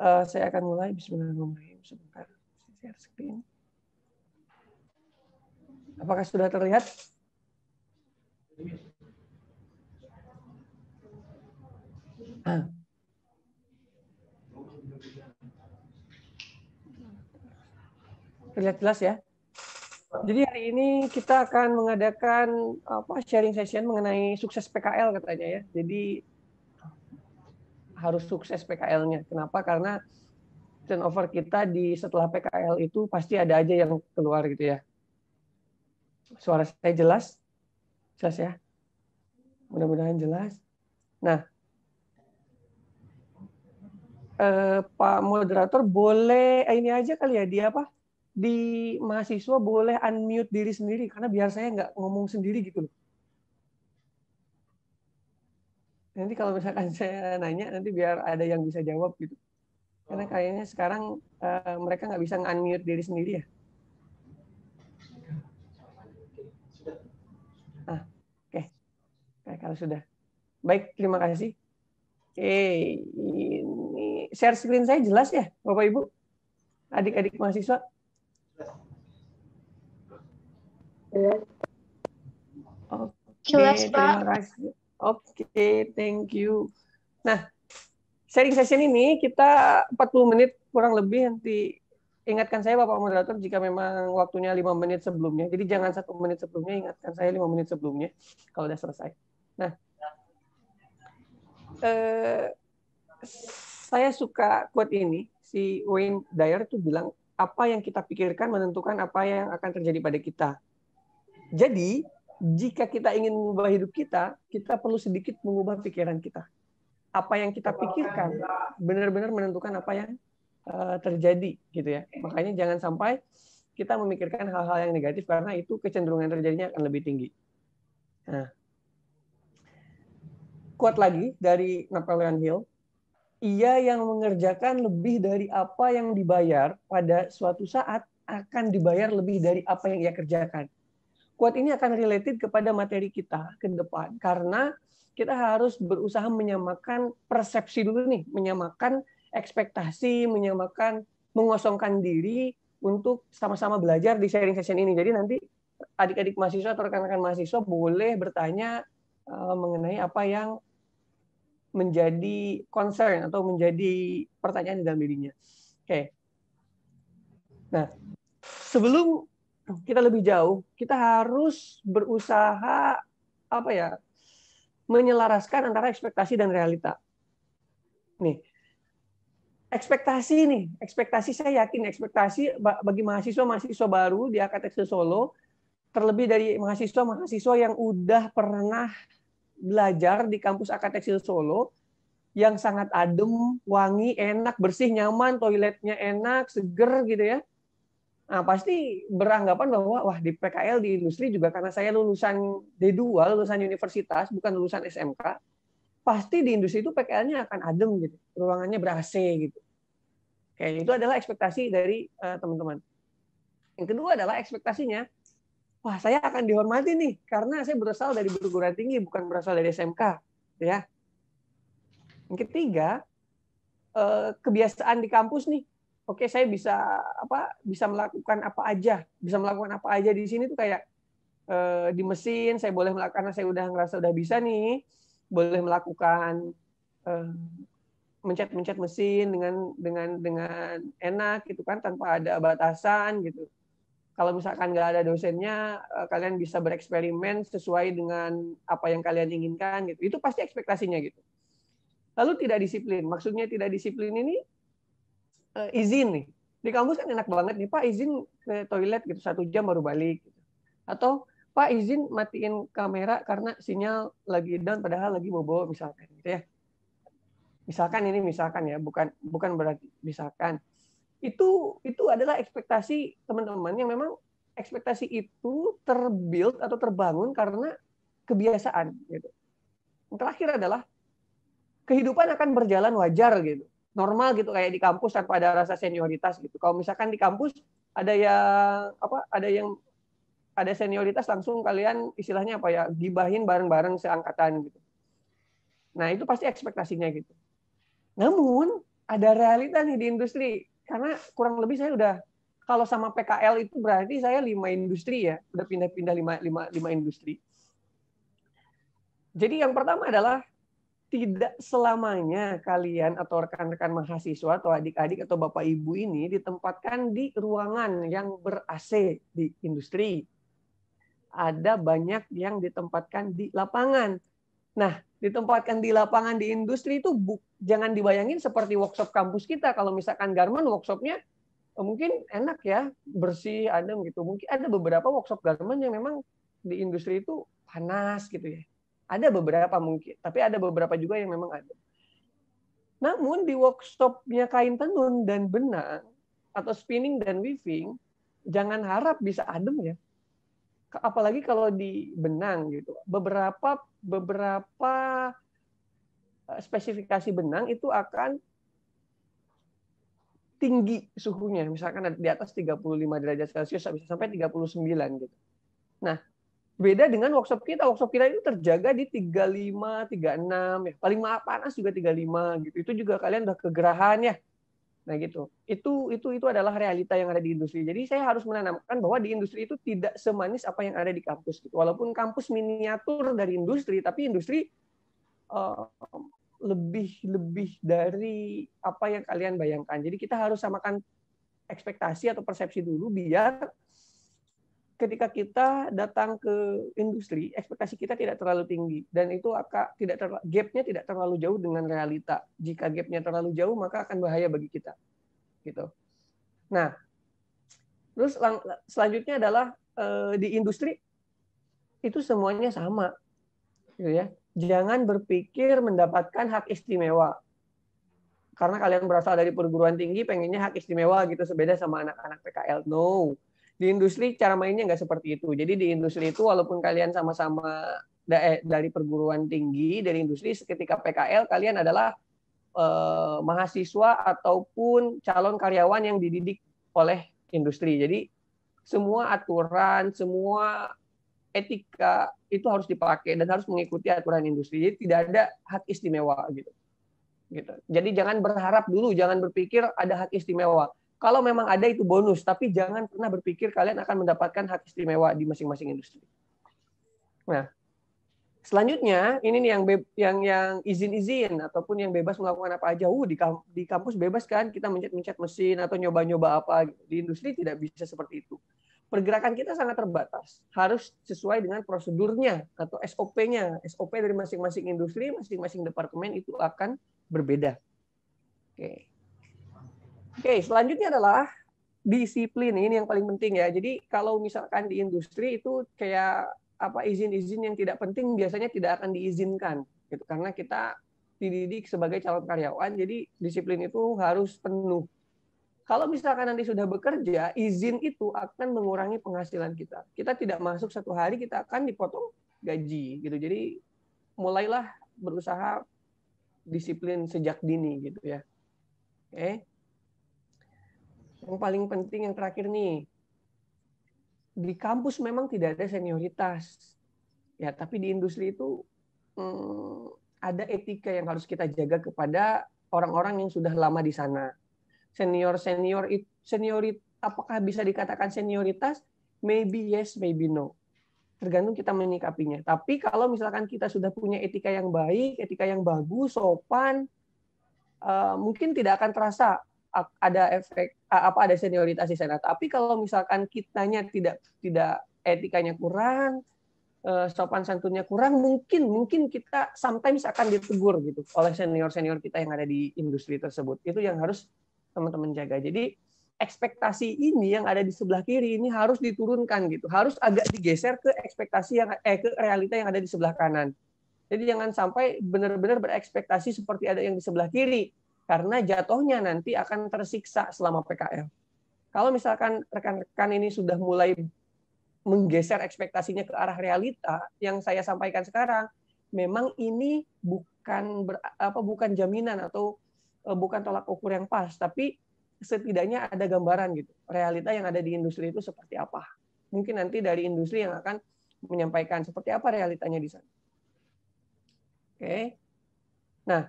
Saya akan mulai. Bismillahirrahmanirrahim. Sebentar. Share screen. Apakah sudah terlihat? Terlihat jelas ya. Jadi hari ini kita akan mengadakan sharing session mengenai sukses PKL katanya ya. Jadi harus sukses PKL-nya. Kenapa? Karena turnover kita di setelah PKL itu pasti ada aja yang keluar gitu ya. Suara saya jelas? Jelas ya? Mudah-mudahan jelas. Nah, Pak Moderator boleh ini aja kali ya, dia apa? Di mahasiswa boleh unmute diri sendiri, karena biar saya nggak ngomong sendiri gitu loh. Nanti kalau misalkan saya nanya, nanti biar ada yang bisa jawab gitu. Karena kayaknya sekarang mereka nggak bisa unmute diri sendiri ya. Oke. Kalau sudah. Baik, terima kasih. Ini share screen saya jelas ya, Bapak Ibu? Adik-adik mahasiswa? Oke, terima kasih. Oke, thank you. Nah, sharing session ini kita 40 menit kurang lebih, nanti ingatkan saya Bapak Moderator jika memang waktunya 5 menit sebelumnya. Jadi jangan 1 menit sebelumnya, ingatkan saya 5 menit sebelumnya kalau udah selesai. Nah, saya suka quote ini, si Wayne Dyer tuh bilang, apa yang kita pikirkan menentukan apa yang akan terjadi pada kita. Jadi, jika kita ingin mengubah hidup kita, kita perlu sedikit mengubah pikiran kita. Apa yang kita pikirkan benar-benar menentukan apa yang terjadi, gitu ya. Makanya jangan sampai kita memikirkan hal-hal yang negatif karena itu kecenderungan terjadinya akan lebih tinggi. Nah, quote lagi dari Napoleon Hill, ia yang mengerjakan lebih dari apa yang dibayar pada suatu saat akan dibayar lebih dari apa yang ia kerjakan. Quote ini akan related kepada materi kita ke depan karena kita harus berusaha menyamakan persepsi dulu nih, menyamakan ekspektasi, menyamakan mengosongkan diri untuk sama-sama belajar di sharing session ini. Jadi nanti adik-adik mahasiswa atau rekan-rekan mahasiswa boleh bertanya mengenai apa yang menjadi concern atau menjadi pertanyaan di dalam dirinya. Oke. Nah, sebelum kita lebih jauh, kita harus berusaha menyelaraskan antara ekspektasi dan realita. Nih, ekspektasi saya yakin ekspektasi bagi mahasiswa baru di AKTX Solo, terlebih dari mahasiswa yang udah pernah belajar di kampus AKTX Solo, yang sangat adem, wangi, enak, bersih, nyaman, toiletnya enak, seger gitu ya. Nah, pasti beranggapan bahwa wah di PKL di industri juga karena saya lulusan D2, lulusan universitas, bukan lulusan SMK, pasti di industri itu PKL-nya akan adem gitu, ruangannya ber-AC gitu. Oke, itu adalah ekspektasi dari teman-teman. Yang kedua adalah ekspektasinya, wah saya akan dihormati nih karena saya berasal dari perguruan tinggi, bukan berasal dari SMK, ya. Yang ketiga, kebiasaan di kampus nih. Oke, saya bisa melakukan apa aja di sini tuh kayak di mesin saya boleh melakukan karena saya udah bisa nih, boleh melakukan mencet mesin dengan enak gitu kan, tanpa ada batasan gitu. Kalau misalkan nggak ada dosennya, kalian bisa bereksperimen sesuai dengan apa yang kalian inginkan gitu. Itu pasti ekspektasinya gitu. Lalu tidak disiplin. Maksudnya tidak disiplin ini izin nih. Di kampus kan enak banget nih, Pak izin ke toilet gitu 1 jam baru balik. Gitu. Atau Pak izin matiin kamera karena sinyal lagi down padahal lagi bobo misalkan gitu ya. Misalkan ya, bukan berarti misalkan. Itu adalah ekspektasi teman-teman yang memang ekspektasi itu terbuild atau terbangun karena kebiasaan gitu. Yang terakhir adalah kehidupan akan berjalan wajar gitu. Normal gitu kayak di kampus tanpa ada rasa senioritas gitu. Kalau misalkan di kampus ada senioritas langsung kalian istilahnya gibahin bareng-bareng seangkatan gitu. Nah, itu pasti ekspektasinya gitu. Namun ada realita nih di industri. Karena kurang lebih saya udah, kalau sama PKL itu berarti saya 5 industri ya, udah pindah-pindah 5 industri. Jadi yang pertama adalah tidak selamanya kalian atau rekan-rekan mahasiswa atau adik-adik atau bapak ibu ini ditempatkan di ruangan yang ber-AC di industri. Ada banyak yang ditempatkan di lapangan. Nah, ditempatkan di lapangan di industri itu jangan dibayangin seperti workshop kampus kita. Kalau misalkan garment workshopnya mungkin enak ya, bersih, adem gitu. Mungkin ada beberapa workshop garment yang memang di industri itu panas gitu ya. Ada beberapa mungkin, tapi ada beberapa juga yang memang ada. Namun di workshopnya kain tenun dan benang atau spinning dan weaving, jangan harap bisa adem ya. Apalagi kalau di benang gitu. Beberapa spesifikasi benang itu akan tinggi suhunya, misalkan di atas 35 derajat Celcius bisa sampai 39 gitu. Nah, beda dengan workshop kita. Workshop kita itu terjaga di 35, 36 ya. Paling panas juga 35 gitu. Itu juga kalian udah kegerahan ya. Nah gitu. Itu adalah realita yang ada di industri. Jadi saya harus menanamkan bahwa di industri itu tidak semanis apa yang ada di kampus gitu. Walaupun kampus miniatur dari industri, tapi industri lebih dari apa yang kalian bayangkan. Jadi kita harus samakan ekspektasi atau persepsi dulu biar ketika kita datang ke industri, ekspektasi kita tidak terlalu tinggi dan itu gapnya tidak terlalu jauh dengan realita. Jika gapnya terlalu jauh maka akan bahaya bagi kita. Gitu. Nah, terus selanjutnya adalah di industri itu semuanya sama, gitu ya. Jangan berpikir mendapatkan hak istimewa. Karena kalian berasal dari perguruan tinggi, pengennya hak istimewa gitu, sebeda sama anak-anak PKL. No. Di industri cara mainnya nggak seperti itu. Jadi di industri itu walaupun kalian sama-sama dari perguruan tinggi, dari industri, ketika PKL kalian adalah mahasiswa ataupun calon karyawan yang dididik oleh industri. Jadi semua aturan, semua etika itu harus dipakai dan harus mengikuti aturan industri. Jadi tidak ada hak istimewa gitu. Jadi jangan berharap dulu, jangan berpikir ada hak istimewa. Kalau memang ada itu bonus, tapi jangan pernah berpikir kalian akan mendapatkan hak istimewa di masing-masing industri. Nah, selanjutnya ini nih yang izin-izin ataupun yang bebas melakukan apa aja. Di kampus bebas kan kita mencet-mencet mesin atau nyoba-nyoba apa. Di industri tidak bisa seperti itu. Pergerakan kita sangat terbatas. Harus sesuai dengan prosedurnya atau SOP-nya. SOP dari masing-masing industri, masing-masing departemen itu akan berbeda. Oke, selanjutnya adalah disiplin. Ini yang paling penting ya. Jadi kalau misalkan di industri itu kayak izin-izin yang tidak penting biasanya tidak akan diizinkan gitu karena kita dididik sebagai calon karyawan. Jadi disiplin itu harus penuh. Kalau misalkan nanti sudah bekerja, izin itu akan mengurangi penghasilan kita. Kita tidak masuk satu hari, kita akan dipotong gaji gitu. Jadi mulailah berusaha disiplin sejak dini gitu ya. Oke. Yang paling penting yang terakhir nih, di kampus memang tidak ada senioritas, ya. Tapi di industri itu ada etika yang harus kita jaga kepada orang-orang yang sudah lama di sana. Apakah bisa dikatakan senioritas? Maybe yes, maybe no. Tergantung kita menyikapinya. Tapi kalau misalkan kita sudah punya etika yang baik, etika yang bagus, sopan, mungkin tidak akan terasa ada efek ada senioritas di sana. Tapi kalau misalkan kitanya tidak etikanya kurang, sopan santunnya kurang, mungkin kita sometimes akan ditegur gitu oleh senior kita yang ada di industri tersebut. Itu yang harus teman-teman jaga. Jadi ekspektasi ini yang ada di sebelah kiri ini harus diturunkan gitu. Harus agak digeser ke ekspektasi ke realita yang ada di sebelah kanan. Jadi jangan sampai benar-benar berekspektasi seperti ada yang di sebelah kiri karena jatuhnya nanti akan tersiksa selama PKL. Kalau misalkan rekan-rekan ini sudah mulai menggeser ekspektasinya ke arah realita yang saya sampaikan sekarang, memang ini bukan jaminan atau bukan tolak ukur yang pas, tapi setidaknya ada gambaran gitu. Realita yang ada di industri itu seperti apa. Mungkin nanti dari industri yang akan menyampaikan seperti apa realitanya di sana. Oke. Nah,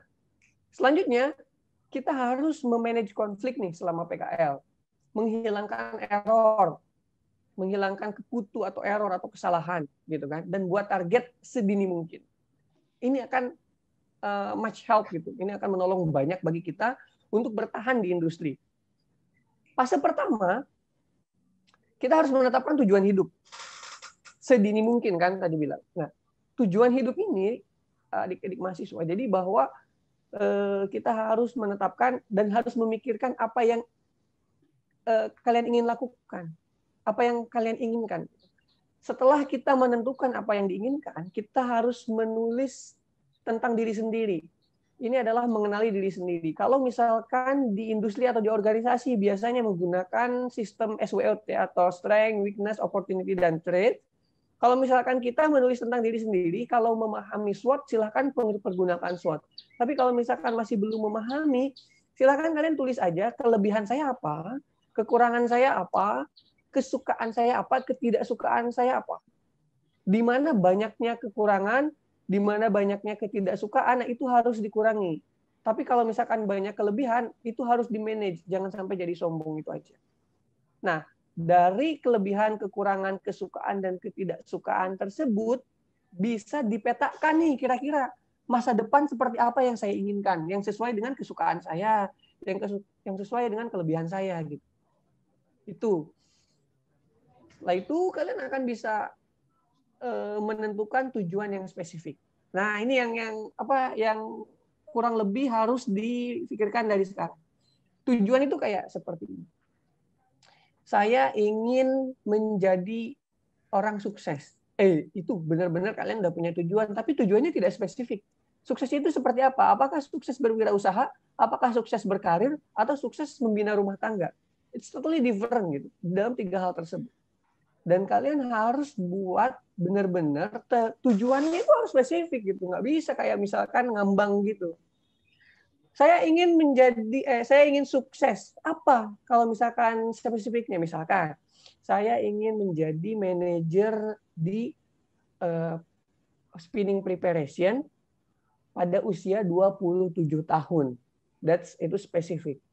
selanjutnya kita harus memanage konflik nih selama PKL, menghilangkan error, menghilangkan kekutu atau error atau kesalahan, gitu kan, dan buat target sedini mungkin. Ini akan much help gitu. Ini akan menolong banyak bagi kita untuk bertahan di industri. Fase pertama, kita harus menetapkan tujuan hidup sedini mungkin kan tadi bilang. Nah, tujuan hidup ini adik-adik mahasiswa. Jadi bahwa kita harus menetapkan dan harus memikirkan apa yang kalian ingin lakukan, apa yang kalian inginkan. Setelah kita menentukan apa yang diinginkan, kita harus menulis tentang diri sendiri. Ini adalah mengenali diri sendiri. Kalau misalkan di industri atau di organisasi biasanya menggunakan sistem SWOT atau Strength, Weakness, Opportunity, dan Threat. Kalau misalkan kita menulis tentang diri sendiri, kalau memahami SWOT, silahkan pergunakan SWOT. Tapi kalau misalkan masih belum memahami, silahkan kalian tulis aja kelebihan saya apa, kekurangan saya apa, kesukaan saya apa, ketidaksukaan saya apa. Di mana banyaknya kekurangan, di mana banyaknya ketidaksukaan, itu harus dikurangi. Tapi kalau misalkan banyak kelebihan, itu harus di-manage. Jangan sampai jadi sombong, itu aja. Nah, dari kelebihan, kekurangan, kesukaan, dan ketidaksukaan tersebut, bisa dipetakan nih kira-kira masa depan seperti apa yang saya inginkan, yang sesuai dengan kesukaan saya, yang sesuai dengan kelebihan saya. Gitu. Itu. Setelah itu, kalian akan bisa menentukan tujuan yang spesifik. Nah, ini yang kurang lebih harus dipikirkan dari sekarang. Tujuan itu kayak seperti ini. Saya ingin menjadi orang sukses. Itu benar-benar kalian udah punya tujuan, tapi tujuannya tidak spesifik. Sukses itu seperti apa? Apakah sukses berwirausaha, apakah sukses berkarir, atau sukses membina rumah tangga? It's totally different gitu dalam 3 hal tersebut. Dan kalian harus buat benar-benar tujuannya itu harus spesifik gitu, nggak bisa kayak misalkan ngambang gitu. Saya ingin sukses. Apa? Kalau misalkan spesifiknya, misalkan saya ingin menjadi manajer di spinning preparation pada usia 27 tahun. Itu spesifik.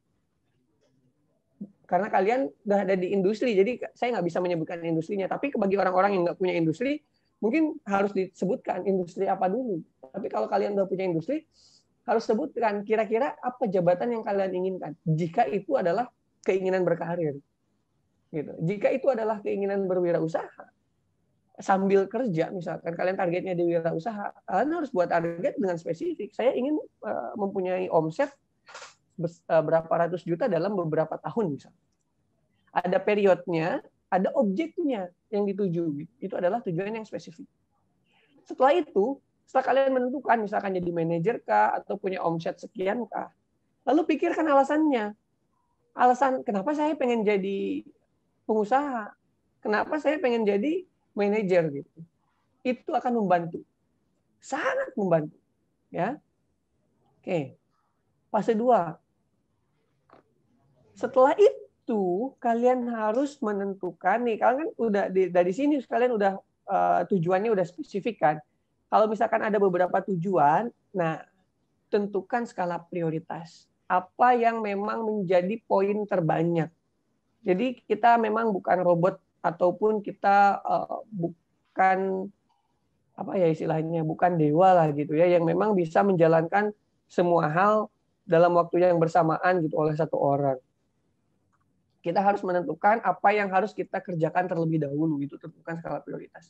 Karena kalian udah ada di industri, jadi saya nggak bisa menyebutkan industrinya. Tapi bagi orang-orang yang nggak punya industri, mungkin harus disebutkan industri apa dulu. Tapi kalau kalian udah punya industri, harus sebutkan kira-kira apa jabatan yang kalian inginkan. Jika itu adalah keinginan berkarir, gitu. Jika itu adalah keinginan berwirausaha, sambil kerja, misalkan kalian targetnya di wirausaha, kalian harus buat target dengan spesifik. Saya ingin mempunyai omset berapa ratus juta dalam beberapa tahun, misalnya. Ada periodnya, ada objeknya yang dituju. Itu adalah tujuan yang spesifik. Setelah itu, setelah kalian menentukan, misalkan jadi manajer kah, atau punya omset sekian kah, lalu pikirkan alasannya. Alasan kenapa saya pengen jadi pengusaha, kenapa saya pengen jadi manajer gitu. Itu akan membantu, sangat membantu, ya. Oke, fase 2. Setelah itu kalian harus menentukan nih, kalian kan udah dari sini kalian udah tujuannya udah spesifik kan. Kalau misalkan ada beberapa tujuan, nah tentukan skala prioritas. Apa yang memang menjadi poin terbanyak. Jadi kita memang bukan robot ataupun kita bukan apa ya istilahnya, bukan dewa lah gitu ya, yang memang bisa menjalankan semua hal dalam waktu yang bersamaan gitu oleh satu orang. Kita harus menentukan apa yang harus kita kerjakan terlebih dahulu, itu tentukan skala prioritas.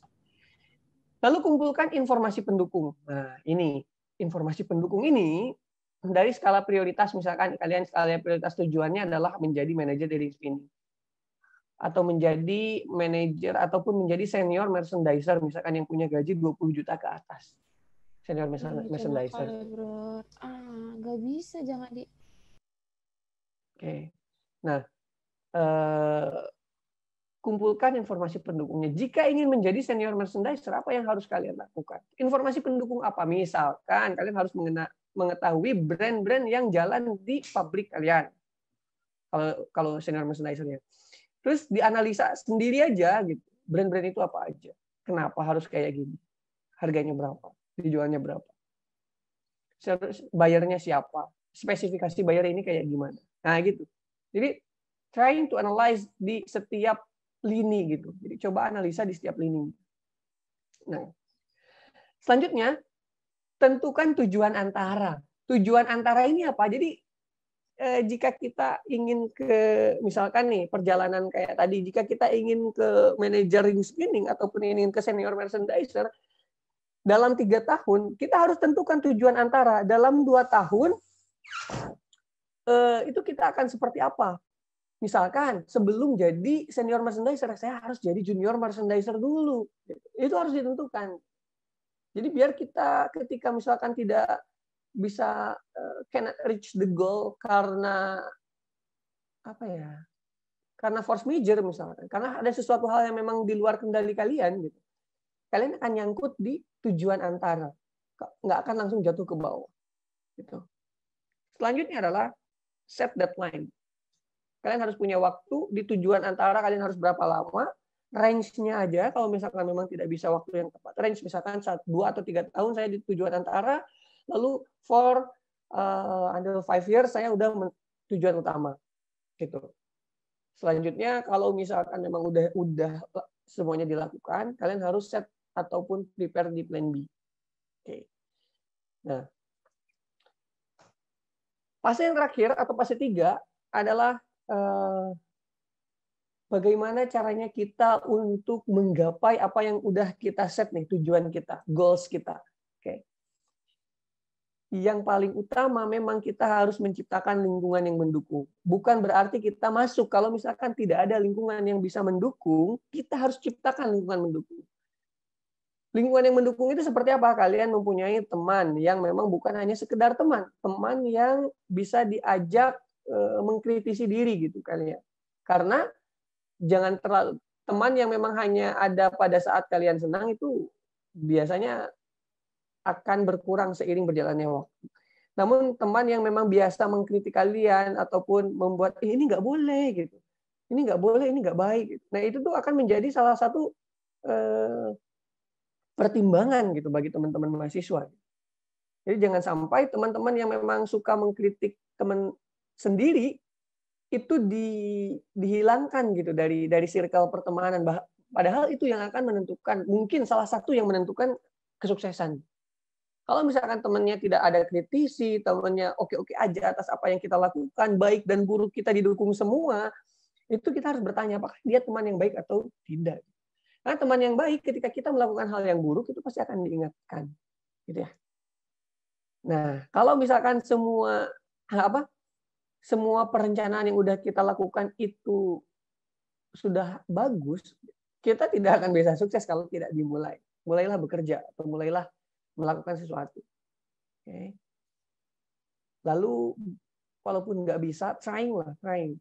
Lalu kumpulkan informasi pendukung. Nah, ini informasi pendukung ini dari skala prioritas, misalkan kalian skala prioritas tujuannya adalah menjadi manajer dari spinning, atau menjadi manajer ataupun menjadi senior merchandiser, misalkan yang punya gaji 20 juta ke atas. Senior merchandiser. Nggak bisa, jangan di. Oke. Nah, kumpulkan informasi pendukungnya. Jika ingin menjadi senior merchandiser, apa yang harus kalian lakukan? Informasi pendukung apa? Misalkan kalian harus mengetahui brand-brand yang jalan di pabrik kalian. Kalau senior merchandiser-nya. Terus dianalisa sendiri aja gitu. Brand-brand itu apa aja? Kenapa harus kayak gini? Harganya berapa? Dijualnya berapa? Bayarnya siapa? spesifikasi buyer ini kayak gimana. Nah, gitu. Jadi trying to analyze di setiap lini gitu. Jadi coba analisa di setiap lini. Nah, selanjutnya tentukan tujuan antara. Tujuan antara ini apa? Jadi jika kita ingin ke misalkan nih perjalanan kayak tadi, jika kita ingin ke managering screening ataupun ingin ke senior merchandiser dalam 3 tahun, kita harus tentukan tujuan antara. Dalam 2 tahun itu kita akan seperti apa? Misalkan sebelum jadi senior merchandiser, saya harus jadi junior merchandiser dulu. Itu harus ditentukan. Jadi biar kita ketika misalkan tidak bisa cannot reach the goal karena apa ya? Karena force major misalkan. Karena ada sesuatu hal yang memang di luar kendali kalian gitu. Kalian akan nyangkut di tujuan antara. Nggak akan langsung jatuh ke bawah. Gitu. Selanjutnya adalah set deadline. Kalian harus punya waktu di tujuan antara, kalian harus berapa lama, range-nya aja kalau misalkan memang tidak bisa waktu yang tepat. Range misalkan 2 atau 3 tahun saya di tujuan antara, lalu for until 5 years saya udah tujuan utama. Gitu. Selanjutnya kalau misalkan memang udah semuanya dilakukan, kalian harus set ataupun prepare di plan B. Oke. Nah, fase yang terakhir atau fase 3 adalah bagaimana caranya kita untuk menggapai apa yang udah kita set nih, tujuan kita, goals kita. Oke. Yang paling utama memang kita harus menciptakan lingkungan yang mendukung. Bukan berarti kita masuk kalau misalkan tidak ada lingkungan yang bisa mendukung, kita harus ciptakan lingkungan mendukung. Lingkungan yang mendukung itu seperti apa? Kalian mempunyai teman yang memang bukan hanya sekedar teman, teman yang bisa diajak mengkritisi diri gitu kalian. Karena jangan terlalu teman yang memang hanya ada pada saat kalian senang itu biasanya akan berkurang seiring berjalannya waktu. Namun teman yang memang biasa mengkritik kalian ataupun membuat ini nggak boleh gitu, ini nggak boleh, ini nggak baik. Gitu. Nah itu tuh akan menjadi salah satu pertimbangan gitu bagi teman-teman mahasiswa. Jadi jangan sampai teman-teman yang memang suka mengkritik teman sendiri itu dihilangkan gitu dari circle pertemanan. Padahal itu yang akan menentukan, mungkin salah satu yang menentukan kesuksesan. Kalau misalkan temannya tidak ada kritisi, temannya oke-oke aja atas apa yang kita lakukan, baik dan buruk kita didukung semua, itu kita harus bertanya apakah dia teman yang baik atau tidak. Karena teman yang baik ketika kita melakukan hal yang buruk itu pasti akan diingatkan, gitu ya. Nah, kalau misalkan semua perencanaan yang udah kita lakukan itu sudah bagus, kita tidak akan bisa sukses kalau tidak dimulai. Mulailah bekerja atau mulailah melakukan sesuatu. Okay. Lalu, walaupun nggak bisa, trying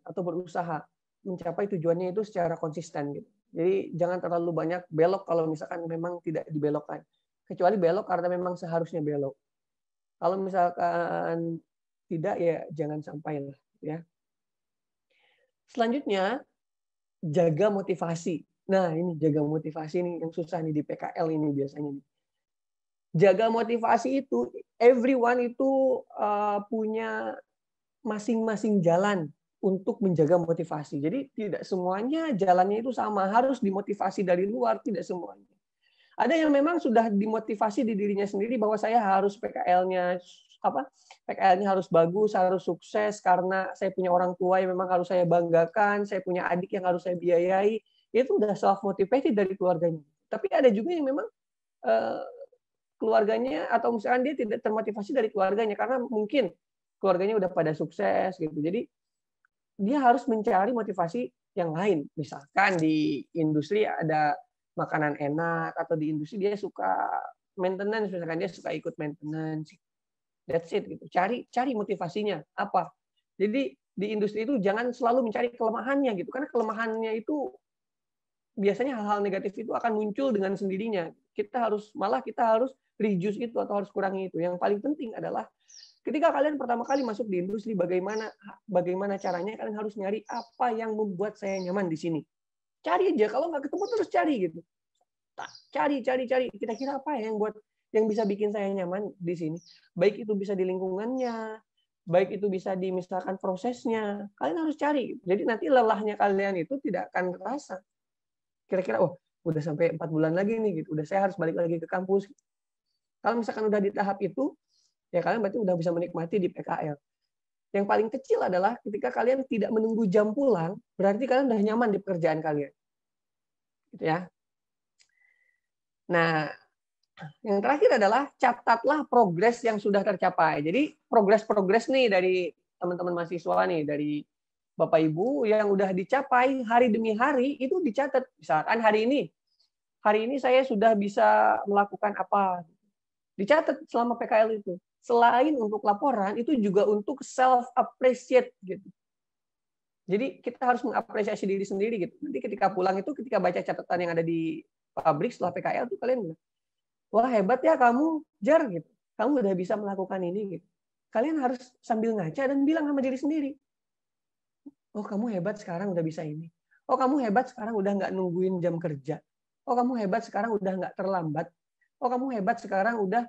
atau berusaha mencapai tujuannya itu secara konsisten. Gitu. Jadi jangan terlalu banyak belok kalau misalkan memang tidak dibelokkan. Kecuali belok karena memang seharusnya belok. Kalau misalkan tidak ya jangan sampai lah ya. Selanjutnya jaga motivasi. Nah, ini jaga motivasi nih yang susah nih di PKL ini biasanya nih. Jaga motivasi itu everyone itu punya masing-masing jalan untuk menjaga motivasi. Jadi tidak semuanya jalannya itu sama, harus dimotivasi dari luar, tidak semuanya. Ada yang memang sudah dimotivasi di dirinya sendiri bahwa saya harus PKL-nya harus bagus, harus sukses karena saya punya orang tua yang memang harus saya banggakan, saya punya adik yang harus saya biayai. Itu udah self motivated dari keluarganya. Tapi ada juga yang memang keluarganya atau misalkan dia tidak termotivasi dari keluarganya karena mungkin keluarganya udah pada sukses gitu. Jadi dia harus mencari motivasi yang lain. Misalkan di industri ada makanan enak atau di industri dia suka maintenance, misalkan dia suka ikut maintenance. That's it gitu. Cari motivasinya apa. Jadi di industri itu jangan selalu mencari kelemahannya gitu. Karena kelemahannya itu biasanya hal-hal negatif itu akan muncul dengan sendirinya. Kita harus reduce itu atau harus kurangi itu. Yang paling penting adalah ketika kalian pertama kali masuk di industri, bagaimana caranya kalian harus nyari apa yang membuat saya nyaman di sini. Cari aja, kalau nggak ketemu terus cari gitu. Cari. Kira-kira apa yang bisa bikin saya nyaman di sini. Baik itu bisa di lingkungannya, baik itu bisa misalkan prosesnya, kalian harus cari. Jadi nanti lelahnya kalian itu tidak akan terasa. Kira-kira, oh udah sampai 4 bulan lagi nih, gitu. Udah saya harus balik lagi ke kampus. Kalau misalkan udah di tahap itu, ya kalian berarti udah bisa menikmati di PKL. Yang paling kecil adalah ketika kalian tidak menunggu jam pulang, berarti kalian udah nyaman di pekerjaan kalian. Gitu ya. Nah, yang terakhir adalah catatlah progres yang sudah tercapai. Jadi progres-progres nih dari teman-teman mahasiswa nih, dari Bapak Ibu yang udah dicapai hari demi hari itu dicatat. Misalkan hari ini saya sudah bisa melakukan apa. Dicatat selama PKL itu. Selain untuk laporan, itu juga untuk self-appreciate gitu. Jadi kita harus mengapresiasi diri sendiri gitu. Nanti ketika pulang itu, ketika baca catatan yang ada di pabrik setelah PKL itu kalian bilang, wah hebat ya kamu, Jar gitu. Kamu udah bisa melakukan ini gitu. Kalian harus sambil ngaca dan bilang sama diri sendiri. Oh kamu hebat sekarang udah bisa ini. Oh kamu hebat sekarang udah nggak nungguin jam kerja. Oh kamu hebat sekarang udah nggak terlambat. Oh kamu hebat sekarang udah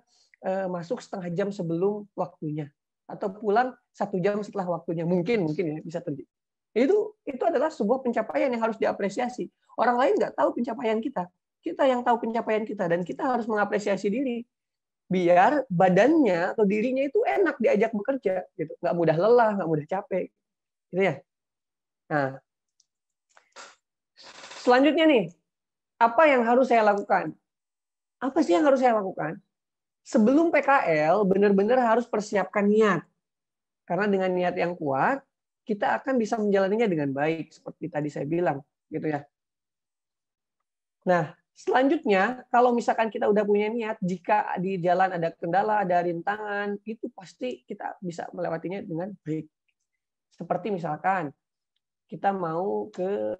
masuk setengah jam sebelum waktunya. Atau pulang 1 jam setelah waktunya. Mungkin ya bisa terjadi. Itu adalah sebuah pencapaian yang harus diapresiasi. Orang lain nggak tahu pencapaian kita. Kita yang tahu pencapaian kita dan kita harus mengapresiasi diri biar badannya atau dirinya itu enak diajak bekerja gitu, nggak mudah lelah, nggak mudah capek, gitu ya. Nah, selanjutnya nih, apa yang harus saya lakukan? Apa sih yang harus saya lakukan? Sebelum PKL benar-benar harus persiapkan niat, karena dengan niat yang kuat kita akan bisa menjalaninya dengan baik seperti tadi saya bilang, gitu ya. Nah, selanjutnya, kalau misalkan kita udah punya niat, jika di jalan ada kendala, ada rintangan, itu pasti kita bisa melewatinya dengan baik. Seperti misalkan kita mau ke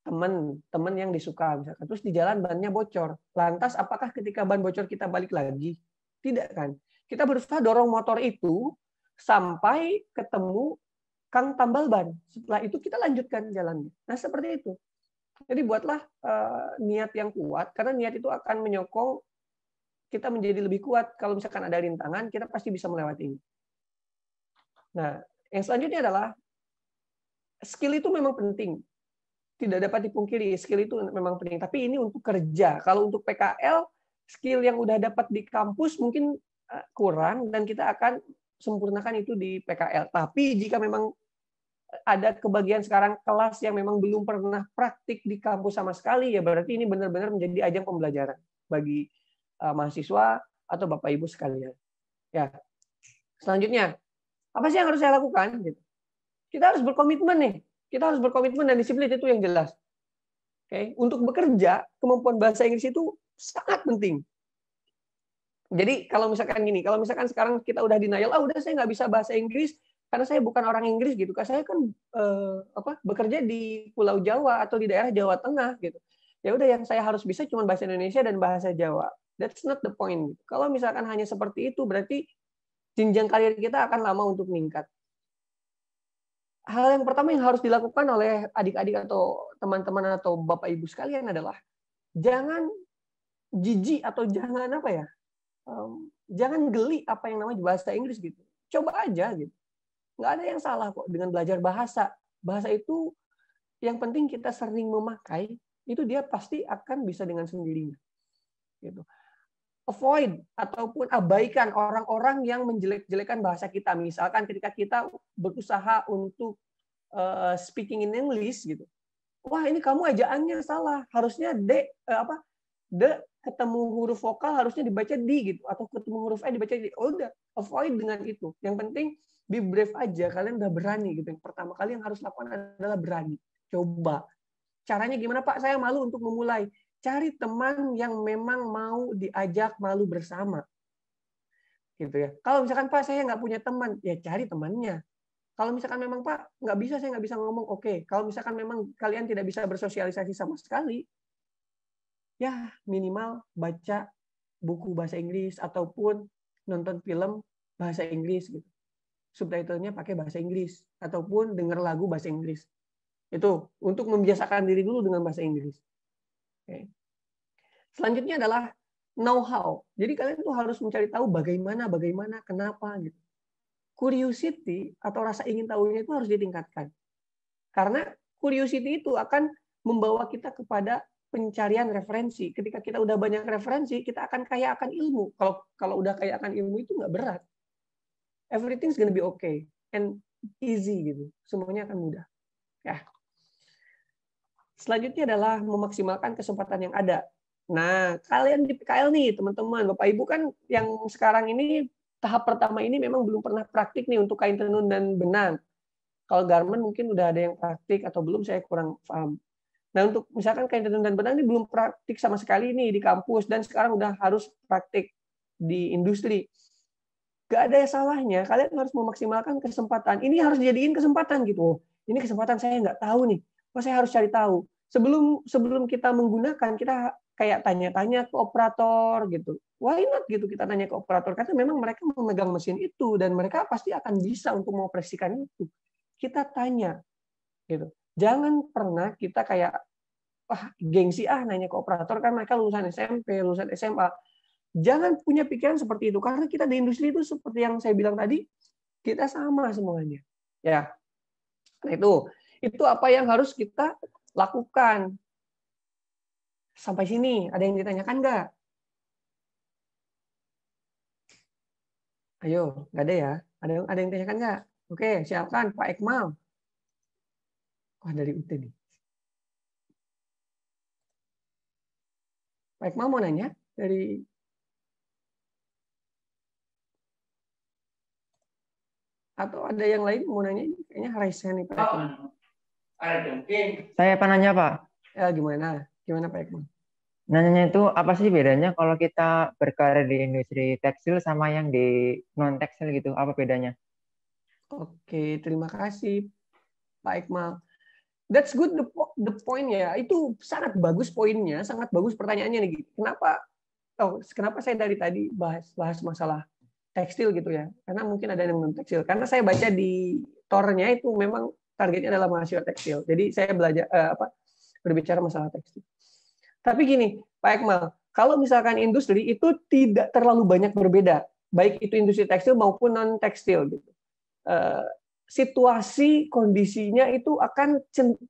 teman yang disuka, misalkan, terus di jalan bannya bocor. Lantas, apakah ketika ban bocor kita balik lagi? Tidak kan? Kita berusaha dorong motor itu sampai ketemu kang tambal ban. Setelah itu kita lanjutkan jalannya. Nah, seperti itu. Jadi buatlah niat yang kuat, karena niat itu akan menyokong kita menjadi lebih kuat. Kalau misalkan ada rintangan, kita pasti bisa melewatinya. Nah, yang selanjutnya adalah skill itu memang penting. Tidak dapat dipungkiri, skill itu memang penting. Tapi ini untuk kerja. Kalau untuk PKL, skill yang udah dapat di kampus mungkin kurang, dan kita akan sempurnakan itu di PKL. Tapi jika memang ada kebagian sekarang kelas yang memang belum pernah praktik di kampus sama sekali, ya berarti ini benar-benar menjadi ajang pembelajaran bagi mahasiswa atau Bapak Ibu sekalian. Ya. Selanjutnya, apa sih yang harus saya lakukan? Kita harus berkomitmen nih. Kita harus berkomitmen dan disiplin, itu yang jelas. Oke, untuk bekerja, kemampuan bahasa Inggris itu sangat penting. Jadi kalau misalkan gini, kalau misalkan sekarang kita udah denial, udah saya nggak bisa bahasa Inggris, karena saya bukan orang Inggris gitu. Saya kan bekerja di Pulau Jawa atau di daerah Jawa Tengah gitu. Ya udah, yang saya harus bisa cuma bahasa Indonesia dan bahasa Jawa. That's not the point. Kalau misalkan hanya seperti itu, berarti jenjang karir kita akan lama untuk meningkat. Hal yang pertama yang harus dilakukan oleh adik-adik atau teman-teman atau Bapak Ibu sekalian adalah jangan jijik atau jangan jangan geli apa yang namanya bahasa Inggris gitu. Coba aja gitu. Nggak ada yang salah kok dengan belajar bahasa. Bahasa itu yang penting kita sering memakai, itu dia pasti akan bisa dengan sendirinya. Gitu. Avoid ataupun abaikan orang-orang yang menjelek-jelekan bahasa kita. Misalkan ketika kita berusaha untuk speaking in English gitu. Wah, ini kamu ajaannya salah. Harusnya D ketemu huruf vokal harusnya dibaca D gitu, atau ketemu huruf E dibaca D. Oh, udah, avoid dengan itu. Yang penting be brave aja, kalian udah berani gitu. Yang pertama kali yang harus lakukan adalah berani. Coba. Caranya gimana, Pak? Saya malu untuk memulai. Cari teman yang memang mau diajak malu bersama. Gitu ya. Kalau misalkan, Pak, saya nggak punya teman, ya cari temannya. Kalau misalkan memang, Pak, saya nggak bisa ngomong, oke. Kalau misalkan memang kalian tidak bisa bersosialisasi sama sekali, ya minimal baca buku bahasa Inggris ataupun nonton film bahasa Inggris gitu. Subtitlenya pakai bahasa Inggris ataupun dengar lagu bahasa Inggris. Itu untuk membiasakan diri dulu dengan bahasa Inggris. Oke. Selanjutnya adalah know-how. Jadi kalian tuh harus mencari tahu bagaimana, kenapa gitu. curiosity atau rasa ingin tahunya itu harus ditingkatkan. Karena curiosity itu akan membawa kita kepada pencarian referensi. Ketika kita udah banyak referensi, kita akan kaya akan ilmu. Kalau udah kaya akan ilmu itu nggak berat. Everything's gonna be okay and easy gitu. Semuanya akan mudah. Ya. Selanjutnya adalah memaksimalkan kesempatan yang ada. Nah, kalian di PKL nih, teman-teman, Bapak Ibu kan yang sekarang ini tahap pertama ini memang belum pernah praktik nih untuk kain tenun dan benang. Kalau garment mungkin udah ada yang praktik atau belum, saya kurang paham. Nah, untuk misalkan kain tenun dan benang ini belum praktik sama sekali nih di kampus dan sekarang udah harus praktik di industri. Gak ada salahnya, kalian harus memaksimalkan kesempatan. Ini harus jadiin kesempatan gitu. Ini kesempatan saya nggak tahu nih. Saya harus cari tahu. Sebelum kita menggunakan, kita kayak tanya-tanya ke operator gitu. Why not gitu kita tanya ke operator? Karena memang mereka memegang mesin itu dan mereka pasti akan bisa untuk mengoperasikan itu. Kita tanya gitu. Jangan pernah kita kayak gengsi nanya ke operator kan mereka lulusan SMP, lulusan SMA. Jangan punya pikiran seperti itu karena kita di industri itu seperti yang saya bilang tadi, kita sama semuanya. Ya. Nah, itu apa yang harus kita lakukan. Sampai sini ada yang ditanyakan nggak? Ayo, nggak ada ya? Ada yang ditanyakan nggak? Oke, silakan Pak Ekmal. Dari UT nih. Pak Ekmal mau nanya dari atau ada yang lain mau nanya? Kayaknya raise nih Pak Ekmal. Saya apa nanya Pak? Ya gimana? Gimana Pak Ekmal? Nanyanya itu apa sih bedanya kalau kita berkarir di industri tekstil sama yang di non tekstil gitu? Apa bedanya? Oke, terima kasih Pak Ekmal. That's good the point ya. Itu sangat bagus poinnya, sangat bagus pertanyaannya nih. Kenapa saya dari tadi bahas masalah tekstil gitu ya? Karena mungkin ada yang non tekstil. Karena saya baca di tornya itu memang targetnya adalah mahasiswa tekstil. Jadi saya belajar berbicara masalah tekstil. Tapi gini, Pak Ekmal, kalau misalkan industri itu tidak terlalu banyak berbeda, baik itu industri tekstil maupun non tekstil gitu. Situasi kondisinya itu akan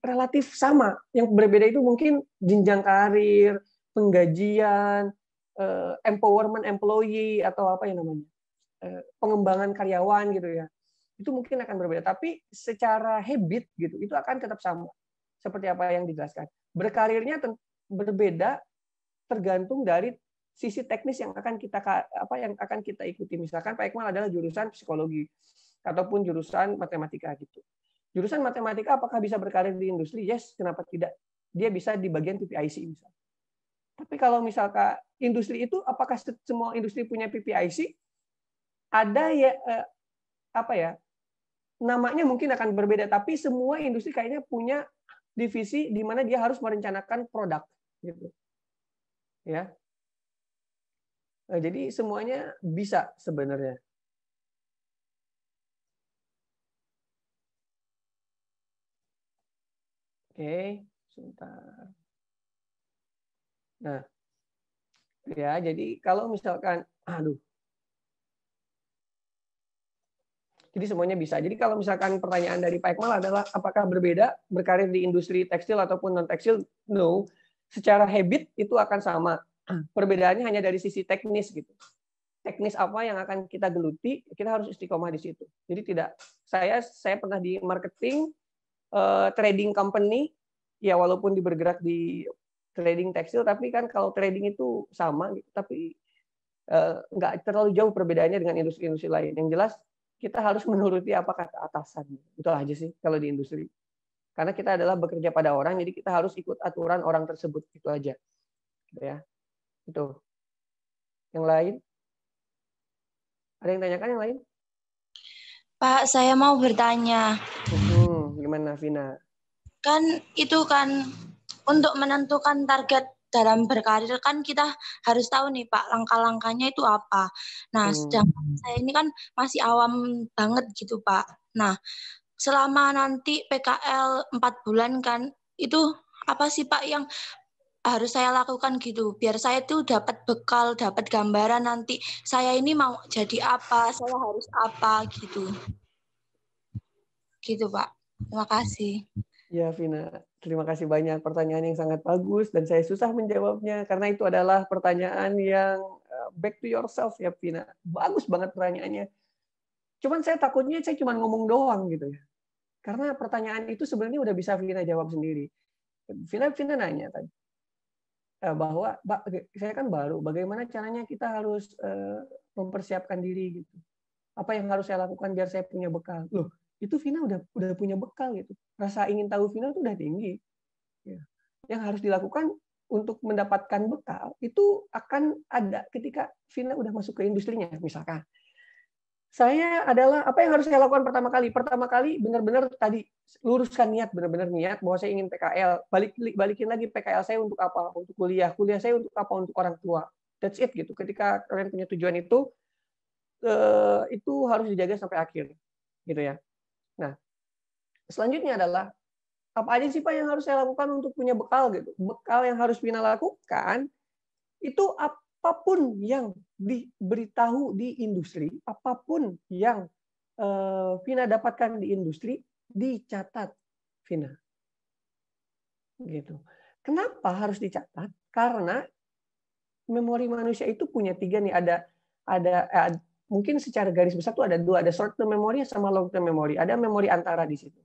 relatif sama. Yang berbeda itu mungkin jenjang karir, penggajian, empowerment employee atau apa yang namanya, pengembangan karyawan gitu ya. Itu mungkin akan berbeda. Tapi secara habit gitu, itu akan tetap sama. Seperti apa yang dijelaskan. Berkarirnya berbeda tergantung dari sisi teknis yang akan kita ikuti. Misalkan Pak Ekmal adalah jurusan psikologi ataupun jurusan matematika gitu. Jurusan matematika apakah bisa berkarir di industri? Yes, kenapa tidak? Dia bisa di bagian PPIC misalnya. Tapi kalau misalkan industri itu apakah semua industri punya PPIC? Ada ya namanya mungkin akan berbeda, tapi semua industri kayaknya punya divisi di mana dia harus merencanakan produk gitu. Ya. Nah, jadi semuanya bisa sebenarnya. Oke, sebentar. Nah, ya jadi kalau misalkan jadi semuanya bisa. Jadi kalau misalkan pertanyaan dari Pak Ekmal adalah apakah berbeda berkarir di industri tekstil ataupun non tekstil? No. Secara habit itu akan sama. Perbedaannya hanya dari sisi teknis gitu. Teknis apa yang akan kita geluti, kita harus istiqomah di situ. Jadi tidak, saya pernah di marketing, trading company, ya walaupun bergerak di trading tekstil, tapi kan kalau trading itu sama, gitu, tapi nggak terlalu jauh perbedaannya dengan industri-industri lain. Yang jelas kita harus menuruti apa kata atasan. Itu aja sih kalau di industri. Karena kita adalah bekerja pada orang, jadi kita harus ikut aturan orang tersebut. Itu aja. Gitu ya. Itu. Yang lain? Ada yang tanyakan yang lain? Pak, saya mau bertanya. Gimana, Vina? Kan itu kan untuk menentukan target dalam berkarir kan kita harus tahu nih Pak, langkah-langkahnya itu apa. Nah, sedangkan saya ini kan masih awam banget gitu Pak. Nah, selama nanti PKL 4 bulan kan, itu apa sih Pak yang harus saya lakukan gitu, biar saya tuh dapat bekal, dapat gambaran nanti saya ini mau jadi apa, saya harus apa gitu. Gitu, Pak. Terima kasih. Ya, Vina, terima kasih banyak, pertanyaan yang sangat bagus dan saya susah menjawabnya karena itu adalah pertanyaan yang back to yourself ya, Vina. Bagus banget pertanyaannya. Cuman saya takutnya saya cuma ngomong doang gitu ya. Karena pertanyaan itu sebenarnya udah bisa Vina jawab sendiri. Vina nanya tadi bahwa saya kan baru, bagaimana caranya kita harus mempersiapkan diri gitu. Apa yang harus saya lakukan biar saya punya bekal? Loh, itu Vina udah punya bekal gitu. Rasa ingin tahu Vina itu udah tinggi. Ya. Yang harus dilakukan untuk mendapatkan bekal itu akan ada ketika Vina udah masuk ke industrinya, misalkan. Saya adalah apa yang harus saya lakukan pertama kali? Pertama kali benar-benar tadi luruskan niat, benar-benar niat bahwa saya ingin PKL. Balikin lagi PKL saya untuk apa? Untuk kuliah. Kuliah saya untuk apa? Untuk orang tua. That's it gitu. Ketika kalian punya tujuan itu harus dijaga sampai akhir, gitu ya. Nah, selanjutnya adalah apa aja sih Pak yang harus saya lakukan untuk punya bekal gitu? Bekal yang harus Vina lakukan itu apapun yang diberitahu di industri, apapun yang Vina dapatkan di industri, dicatat Vina. Gitu. Kenapa harus dicatat? Karena memori manusia itu punya 3 nih. Ada mungkin secara garis besar tuh ada 2, ada short term memory sama long term memory. Ada memori antara di situ.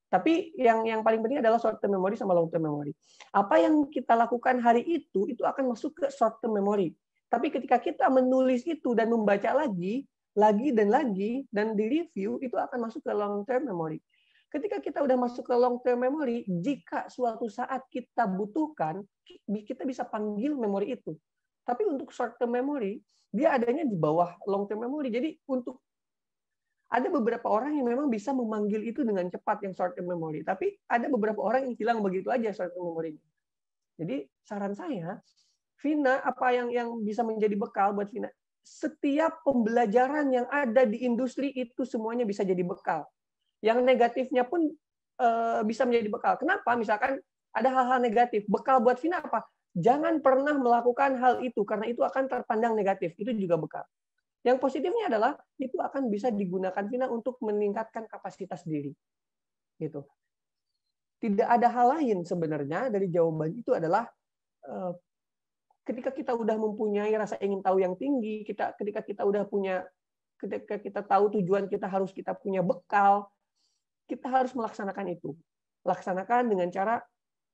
Tapi yang paling penting adalah short term memory sama long term memory. Apa yang kita lakukan hari itu akan masuk ke short term memory. Tapi ketika kita menulis itu dan membaca lagi dan di-review, itu akan masuk ke long term memory. Ketika kita udah masuk ke long term memory, jika suatu saat kita butuhkan, kita bisa panggil memori itu. Tapi untuk short term memory, dia adanya di bawah long term memory. Jadi untuk ada beberapa orang yang memang bisa memanggil itu dengan cepat yang short term memory, tapi ada beberapa orang yang hilang begitu aja short term memory. Jadi saran saya, Vina, apa yang bisa menjadi bekal buat Vina? Setiap pembelajaran yang ada di industri itu semuanya bisa jadi bekal. Yang negatifnya pun bisa menjadi bekal. Kenapa? Misalkan ada hal-hal negatif, bekal buat Vina apa? Jangan pernah melakukan hal itu karena itu akan terpandang negatif. Itu juga bekal. Yang positifnya adalah itu akan bisa digunakan Vina untuk meningkatkan kapasitas diri. Gitu. Tidak ada hal lain sebenarnya dari jawaban itu adalah ketika kita udah mempunyai rasa ingin tahu yang tinggi, ketika kita tahu tujuan kita harus kita punya bekal, kita harus melaksanakan itu. Laksanakan dengan cara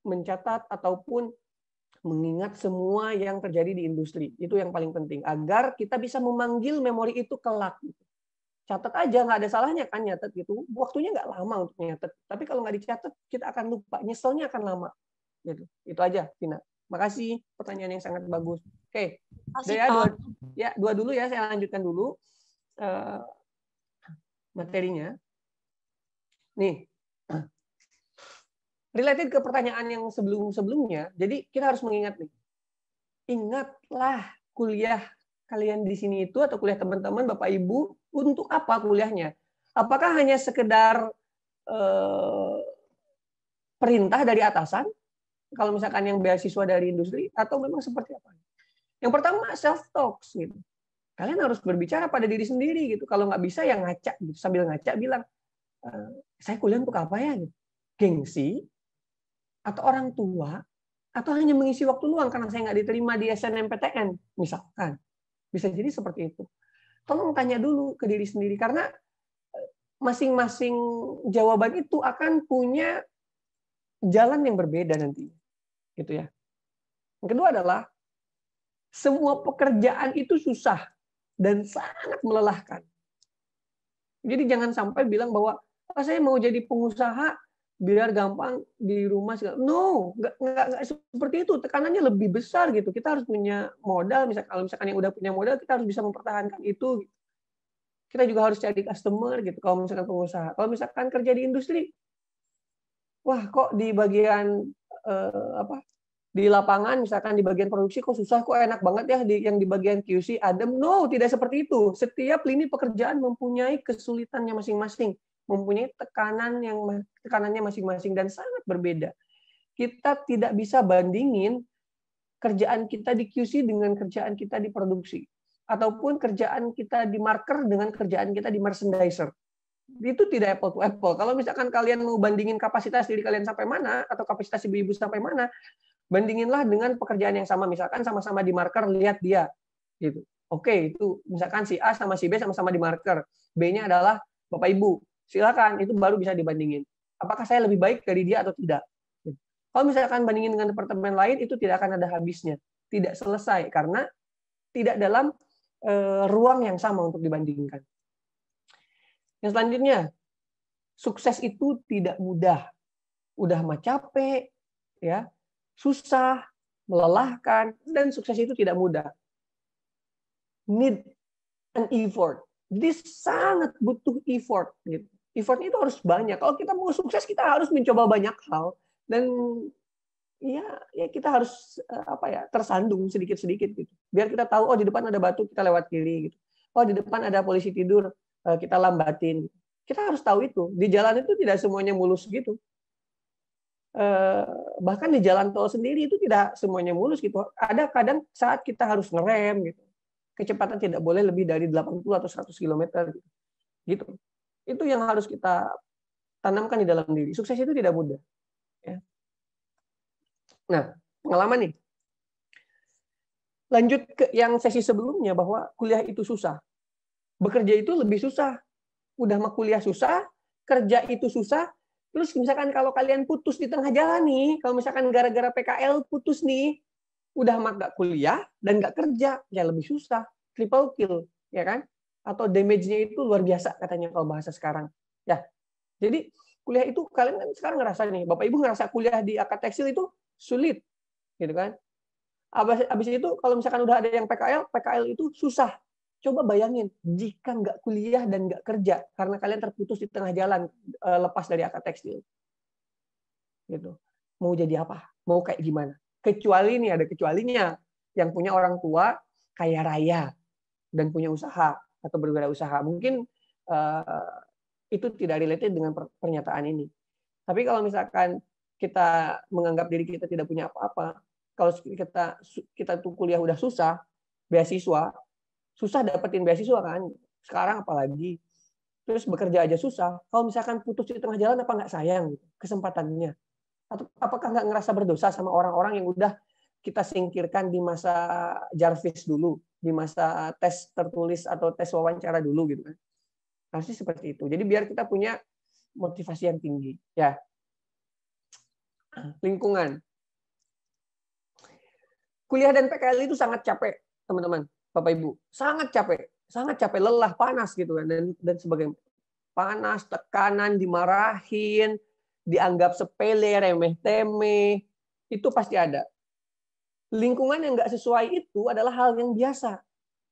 mencatat ataupun mengingat semua yang terjadi di industri. Itu yang paling penting. Agar kita bisa memanggil memori itu kelak. Catat aja, nggak ada salahnya kan nyatet gitu. Waktunya nggak lama untuk nyatet. Tapi kalau nggak dicatat, kita akan lupa. Nyeselnya akan lama. Gitu. Itu aja, Vina. Makasih, pertanyaan yang sangat bagus. Oke. Dua dulu ya, saya lanjutkan dulu materinya. Nih. Related ke pertanyaan yang sebelumnya, jadi kita harus mengingat nih. Ingatlah kuliah kalian di sini itu atau kuliah teman-teman Bapak Ibu untuk apa kuliahnya? Apakah hanya sekedar perintah dari atasan? Kalau misalkan yang beasiswa dari industri atau memang seperti apa? Yang pertama self talks gitu. Kalian harus berbicara pada diri sendiri gitu. Kalau nggak bisa ya ngaca gitu. Sambil ngaca bilang, saya kuliah untuk apa ya? Gitu. Gengsi atau orang tua, atau hanya mengisi waktu luang karena saya nggak diterima di SNMPTN, misalkan. Bisa jadi seperti itu. Tolong tanya dulu ke diri sendiri, karena masing-masing jawaban itu akan punya jalan yang berbeda nanti. Gitu ya. Yang kedua adalah, semua pekerjaan itu susah dan sangat melelahkan. Jadi jangan sampai bilang bahwa, saya mau jadi pengusaha, biar gampang di rumah segala. No, nggak seperti itu. Tekanannya lebih besar gitu. Kita harus punya modal. Kalau misalkan yang udah punya modal, kita harus bisa mempertahankan itu. Kita juga harus cari customer gitu. Kalau misalkan pengusaha. Kalau misalkan kerja di industri, wah kok di bagian di lapangan, misalkan di bagian produksi kok susah, kok enak banget ya yang di bagian QC adem. No, tidak seperti itu. Setiap lini pekerjaan mempunyai kesulitannya masing-masing. Mempunyai tekanannya masing-masing dan sangat berbeda. Kita tidak bisa bandingin kerjaan kita di QC dengan kerjaan kita di produksi, ataupun kerjaan kita di marker dengan kerjaan kita di merchandiser. Itu tidak apple to apple. Kalau misalkan kalian mau bandingin kapasitas diri kalian sampai mana, atau kapasitas ibu-ibu sampai mana, bandinginlah dengan pekerjaan yang sama. Misalkan sama-sama di marker, lihat dia. Gitu. Oke, itu misalkan si A sama si B sama-sama di marker. B-nya adalah Bapak Ibu. Silakan, itu baru bisa dibandingin. Apakah saya lebih baik dari dia atau tidak? Kalau misalkan bandingin dengan departemen lain, itu tidak akan ada habisnya. Tidak selesai, karena tidak dalam ruang yang sama untuk dibandingkan. Yang selanjutnya, sukses itu tidak mudah. Udah mah capek, ya, susah, melelahkan, dan sukses itu tidak mudah. Need an effort. Jadi sangat butuh effort. Gitu. Effortnya itu harus banyak. Kalau kita mau sukses, kita harus mencoba banyak hal. Dan ya kita harus tersandung sedikit-sedikit gitu. Biar kita tahu, oh di depan ada batu, kita lewat kiri gitu. Oh di depan ada polisi tidur, kita lambatin. Kita harus tahu itu. Di jalan itu tidak semuanya mulus gitu. Bahkan di jalan tol sendiri itu tidak semuanya mulus gitu. Ada kadang saat kita harus ngerem gitu. Kecepatan tidak boleh lebih dari 80 atau 100 km gitu. Itu yang harus kita tanamkan di dalam diri. Sukses itu tidak mudah. Ya. Nah, pengalaman nih. Lanjut ke yang sesi sebelumnya bahwa kuliah itu susah. Bekerja itu lebih susah. Udah mah kuliah susah, kerja itu susah. Terus misalkan kalau kalian putus di tengah jalan nih, kalau misalkan gara-gara PKL putus nih, udah mah nggak kuliah dan nggak kerja, ya lebih susah. Triple kill, ya kan? Atau damage-nya itu luar biasa katanya kalau bahasa sekarang. Ya. Jadi kuliah itu kalian kan sekarang ngerasa nih, Bapak Ibu ngerasa kuliah di akad tekstil itu sulit, gitu kan? Habis itu kalau misalkan udah ada yang PKL itu susah. Coba bayangin jika nggak kuliah dan nggak kerja karena kalian terputus di tengah jalan lepas dari akad tekstil, gitu. Mau jadi apa? Mau kayak gimana? Kecuali nih ada kecualinya, yang punya orang tua kaya raya dan punya usaha atau berwirausaha. Mungkin itu tidak related dengan pernyataan ini. Tapi kalau misalkan kita menganggap diri kita tidak punya apa-apa, kalau kita tuh kuliah udah susah, beasiswa, susah dapetin beasiswa kan, sekarang apalagi. Terus bekerja aja susah. Kalau misalkan putus di tengah jalan, apa nggak sayang kesempatannya? Atau apakah nggak ngerasa berdosa sama orang-orang yang udah kita singkirkan di masa Jarvis dulu, di masa tes tertulis atau tes wawancara dulu gitu kan? Harusnya seperti itu. Jadi biar kita punya motivasi yang tinggi. Ya. Lingkungan. Kuliah dan PKL itu sangat capek, teman-teman, Bapak Ibu. Sangat capek, lelah, panas gitu kan dan sebagainya. Panas, tekanan, dimarahin, dianggap sepele, remeh-temeh, itu pasti ada. Lingkungan yang nggak sesuai itu adalah hal yang biasa.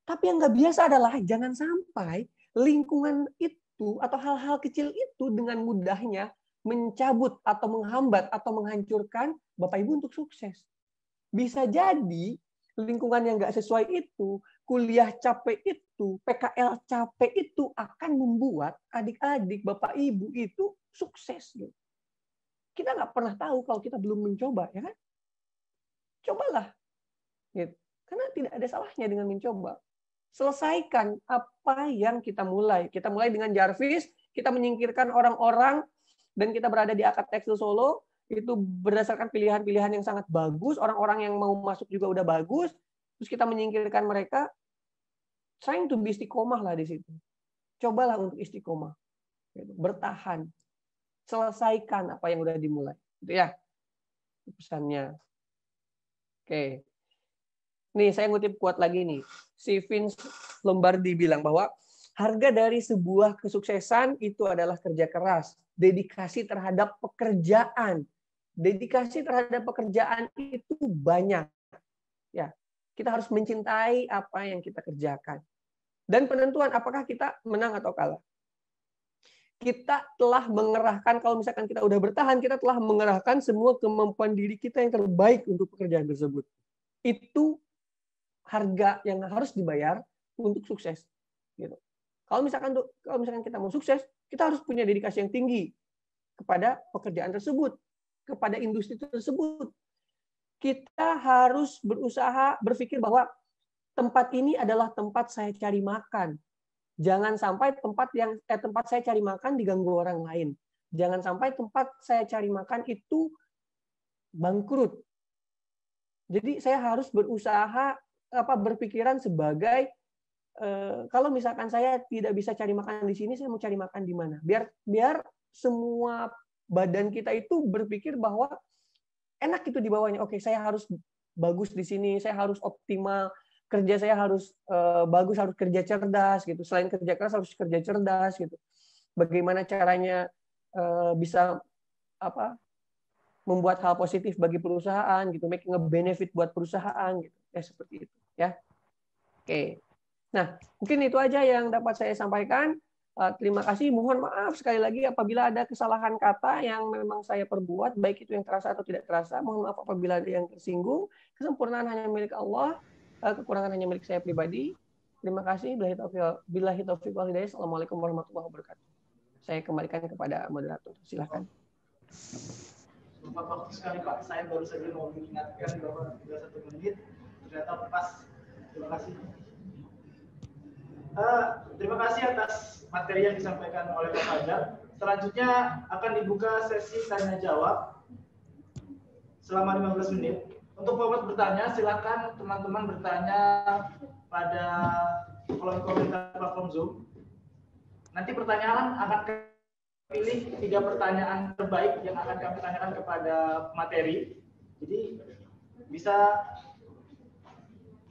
Tapi yang nggak biasa adalah jangan sampai lingkungan itu atau hal-hal kecil itu dengan mudahnya mencabut atau menghambat atau menghancurkan Bapak Ibu untuk sukses. Bisa jadi lingkungan yang nggak sesuai itu, kuliah capek itu, PKL capek itu akan membuat adik-adik Bapak Ibu itu sukses. Kita nggak pernah tahu kalau kita belum mencoba, ya kan? Cobalah. Gitu. Karena tidak ada salahnya dengan mencoba. Selesaikan apa yang kita mulai. Kita mulai dengan Jarvis, kita menyingkirkan orang-orang, dan kita berada di akad tekstil Solo, itu berdasarkan pilihan-pilihan yang sangat bagus, orang-orang yang mau masuk juga udah bagus, terus kita menyingkirkan mereka, trying to be istiqomah lah di situ. Cobalah untuk istiqomah. Gitu. Bertahan. Selesaikan apa yang udah dimulai. Gitu ya. Pesannya. Oke. Nih, saya ngutip quote lagi nih. Si Vince Lombardi bilang bahwa harga dari sebuah kesuksesan itu adalah kerja keras, dedikasi terhadap pekerjaan. Dedikasi terhadap pekerjaan itu banyak. Ya, kita harus mencintai apa yang kita kerjakan. Dan penentuan apakah kita menang atau kalah. Kita telah mengerahkan, kalau misalkan kita udah bertahan, kita telah mengerahkan semua kemampuan diri kita yang terbaik untuk pekerjaan tersebut. Itu harga yang harus dibayar untuk sukses. Gitu. Kalau misalkan kita mau sukses, kita harus punya dedikasi yang tinggi kepada pekerjaan tersebut, kepada industri tersebut. kita harus berusaha berpikir bahwa tempat ini adalah tempat saya cari makan. Jangan sampai tempat saya cari makan diganggu orang lain. Jangan sampai tempat saya cari makan itu bangkrut. Jadi saya harus berusaha berpikiran sebagai kalau misalkan saya tidak bisa cari makan di sini, saya mau cari makan di mana? Biar semua badan kita itu berpikir bahwa enak itu di bawahnya. Oke, saya harus bagus di sini, saya harus optimal, kerja saya harus bagus, harus kerja cerdas gitu. Selain kerja keras harus kerja cerdas gitu. Bagaimana caranya bisa membuat hal positif bagi perusahaan gitu, making a benefit buat perusahaan gitu. Ya seperti itu ya. Oke. Nah, mungkin itu aja yang dapat saya sampaikan. Terima kasih. Mohon maaf sekali lagi apabila ada kesalahan kata yang memang saya perbuat, baik itu yang terasa atau tidak terasa. Mohon maaf apabila ada yang tersinggung. Kesempurnaan hanya milik Allah, kekurangan hanya milik saya pribadi. Terima kasih. Billahi taufiq wal hidayah. Assalamualaikum warahmatullahi wabarakatuh. Saya kembalikan kepada moderator. Silakan. Tepat waktu sekali Pak. Saya baru saja mau mengingatkan bahwa sudah 1 menit. Ternyata pas. Terima kasih. Terima kasih atas materi yang disampaikan oleh Pak Fajar. Selanjutnya akan dibuka sesi tanya jawab selama 15 menit. Untuk format bertanya, silakan teman-teman bertanya pada kolom komentar platform Zoom. Nanti pertanyaan akan pilih 3 pertanyaan terbaik yang akan kami tanyakan kepada materi. Jadi bisa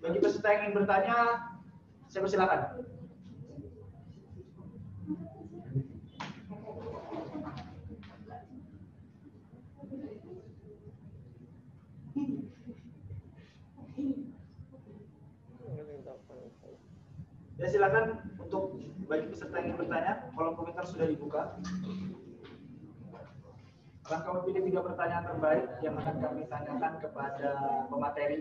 bagi peserta yang ingin bertanya, saya persilakan. Ya silakan untuk bagi peserta yang ingin bertanya, kolom komentar sudah dibuka. Akan kami pilih 3 pertanyaan terbaik yang akan kami tanyakan kepada pemateri.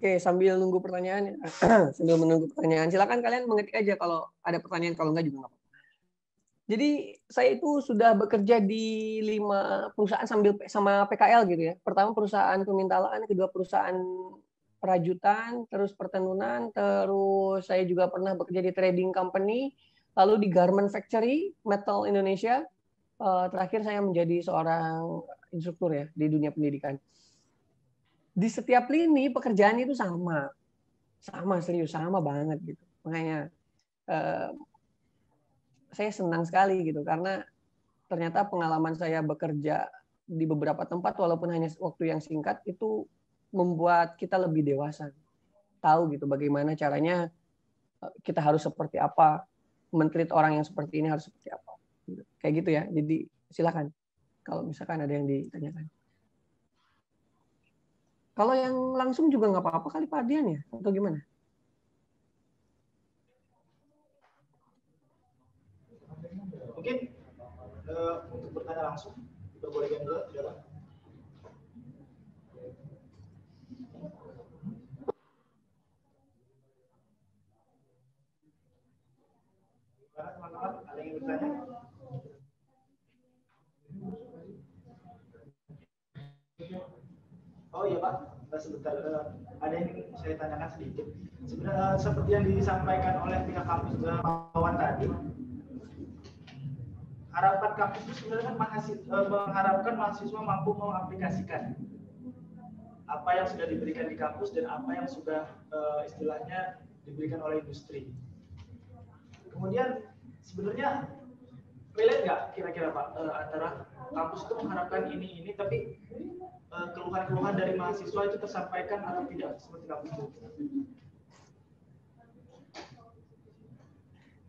Oke, sambil nunggu pertanyaan, silakan kalian mengetik aja kalau ada pertanyaan, kalau enggak juga nggak apa-apa. Jadi saya itu sudah bekerja di 5 perusahaan sama PKL gitu ya. Pertama perusahaan pemintalan, kedua perusahaan perajutan, terus pertenunan, terus saya juga pernah bekerja di trading company, lalu di garment factory, Metal Indonesia. Terakhir saya menjadi seorang instruktur ya di dunia pendidikan. Di setiap lini pekerjaan itu sama serius, sama banget gitu. Makanya saya senang sekali gitu karena ternyata pengalaman saya bekerja di beberapa tempat walaupun hanya waktu yang singkat itu membuat kita lebih dewasa, tahu gitu bagaimana caranya kita harus seperti apa, men-treat orang yang seperti ini harus seperti apa, kayak gitu ya. Jadi silakan kalau misalkan ada yang ditanyakan. Kalau yang langsung juga nggak apa-apa kali Pak Ardian ya, atau gimana? Mungkin untuk bertanya langsung, diperbolehkan dulu, silakan. Teman-teman, ada yang bertanya? Oh iya Pak, sebentar. Ada yang saya tanyakan sedikit. Sebenarnya seperti yang disampaikan oleh pihak kampus Wawan tadi, harapan kampus itu sebenarnya mengharapkan mahasiswa mampu mengaplikasikan apa yang sudah diberikan di kampus dan apa yang sudah istilahnya diberikan oleh industri. Kemudian sebenarnya relate nggak kira-kira Pak antara kampus itu mengharapkan ini tapi keluhan-keluhan dari mahasiswa itu tersampaikan atau tidak seperti kampus itu?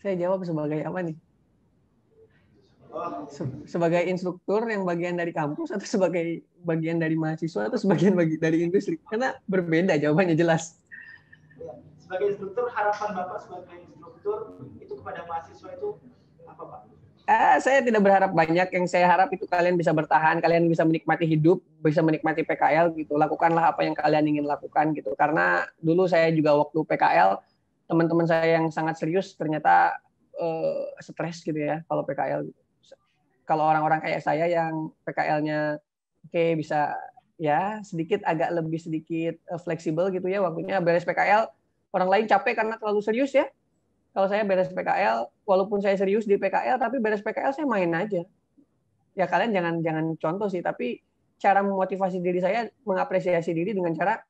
Saya jawab sebagai apa nih? Sebagai instruktur yang bagian dari kampus atau sebagai bagian dari mahasiswa atau sebagian dari industri? Karena berbeda jawabannya jelas. Sebagai instruktur, harapan Bapak sebagai instruktur itu kepada mahasiswa itu apa Pak? Saya tidak berharap banyak. Yang saya harap itu kalian bisa bertahan, kalian bisa menikmati hidup, bisa menikmati PKL gitu. Lakukanlah apa yang kalian ingin lakukan gitu. Karena dulu saya juga waktu PKL, teman-teman saya yang sangat serius ternyata stres gitu ya kalau PKL gitu. kalau orang-orang kayak saya yang PKL-nya oke bisa ya sedikit agak lebih sedikit fleksibel gitu ya waktunya beres PKL, orang lain capek karena terlalu serius ya. Kalau saya beres PKL, walaupun saya serius di PKL, tapi beres PKL saya main aja. Ya kalian jangan contoh sih, tapi cara memotivasi diri saya, mengapresiasi diri dengan cara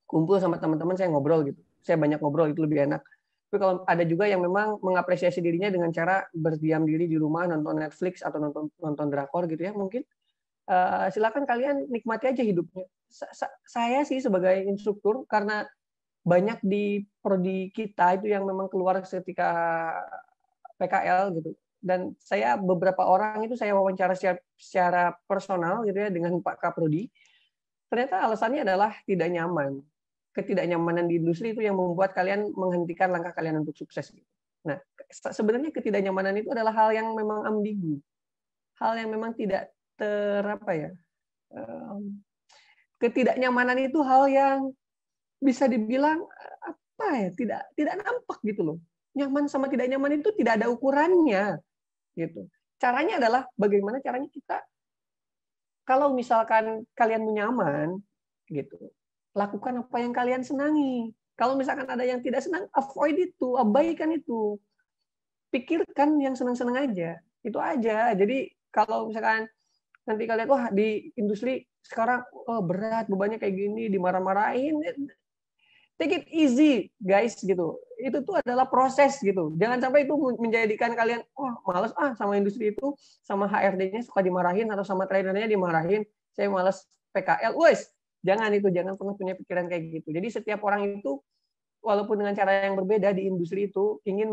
kumpul sama teman-teman saya ngobrol gitu. Saya banyak ngobrol itu lebih enak. Tapi kalau ada juga yang memang mengapresiasi dirinya dengan cara berdiam diri di rumah nonton Netflix atau nonton drakor gitu ya mungkin. Silakan kalian nikmati aja hidupnya. Saya sih sebagai instruktur karena banyak di prodi kita itu yang memang keluar ketika PKL gitu. Dan saya beberapa orang itu saya wawancara secara personal gitu ya dengan Pak Kaprodi. Ternyata alasannya adalah tidak nyaman. Ketidaknyamanan di industri itu yang membuat kalian menghentikan langkah kalian untuk sukses. Nah, sebenarnya ketidaknyamanan itu adalah hal yang memang ambigu. Hal yang memang tidak ketidaknyamanan itu hal yang bisa dibilang apa ya tidak nampak gitu loh. Nyaman sama tidak nyaman itu tidak ada ukurannya gitu. Caranya adalah bagaimana caranya kita kalau misalkan kalian nyaman gitu, lakukan apa yang kalian senangi. Kalau misalkan ada yang tidak senang, avoid itu, abaikan itu. Pikirkan yang senang-senang aja. Itu aja. Jadi kalau misalkan nanti kalian wah di industri sekarang berat bebannya kayak gini dimarah-marahin, take it easy guys gitu. Itu tuh adalah proses gitu. Jangan sampai itu menjadikan kalian malas sama industri itu, sama HRD-nya suka dimarahin atau sama trainernya dimarahin, saya malas PKL. Jangan pernah punya pikiran kayak gitu. Jadi setiap orang itu walaupun dengan cara yang berbeda di industri itu ingin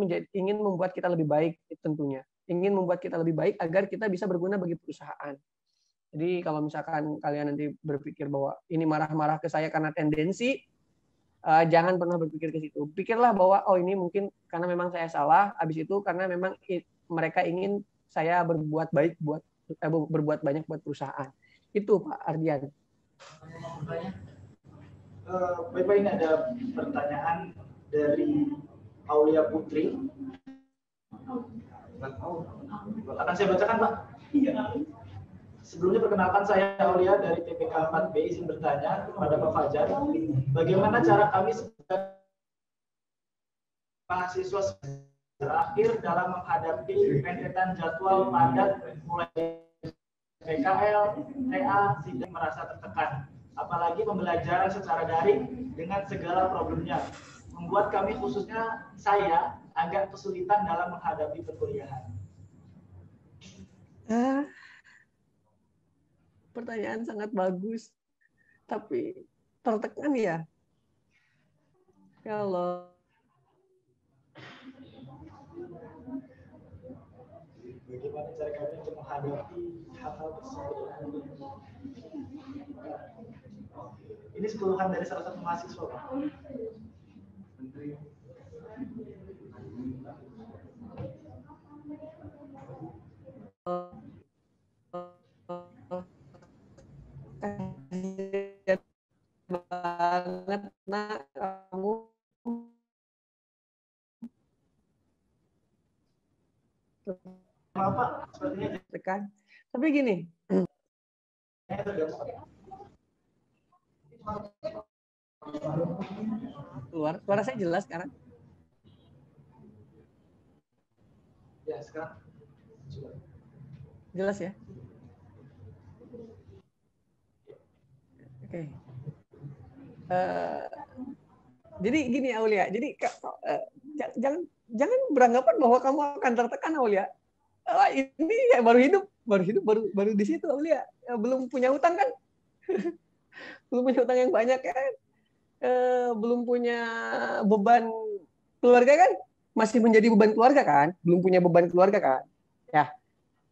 membuat kita lebih baik tentunya. Ingin membuat kita lebih baik agar kita bisa berguna bagi perusahaan. Jadi kalau misalkan kalian nanti berpikir bahwa ini marah-marah ke saya karena tendensi, jangan pernah berpikir ke situ. Pikirlah bahwa ini mungkin karena memang saya salah, habis itu karena memang mereka ingin saya berbuat baik berbuat banyak buat perusahaan. Itu Pak Ardian. Bapak, ini ada pertanyaan dari Aulia Putri. Akan saya bacakan, Pak. Sebelumnya perkenalkan saya Aulia dari TPK 4B, izin bertanya kepada Pak Fajar, bagaimana cara kami sebagai mahasiswa terakhir dalam menghadapi rentetan jadwal padat mulai PKL, TA, sidang merasa tertekan. Apalagi pembelajaran secara daring dengan segala problemnya, membuat kami khususnya saya agak kesulitan dalam menghadapi perkuliahan. Pertanyaan sangat bagus, tapi tertekan ya. Kalau bagaimana cara kami untuk menghadapi hal-hal tersebut? Ini keluhan dari salah satu mahasiswa, Pak. banget nak kamu Maaf Pak, sepertinya tekan. Tapi gini, suara saya jelas sekarang. Ya sekarang jelas ya. Oke. Jadi gini Aulia, jadi jangan beranggapan bahwa kamu akan tertekan Aulia. Ini ya baru di situ Aulia. Belum punya hutang kan? Belum punya hutang yang banyak kan? Belum punya beban keluarga kan? Masih menjadi beban keluarga kan? Belum punya beban keluarga kan? Ya.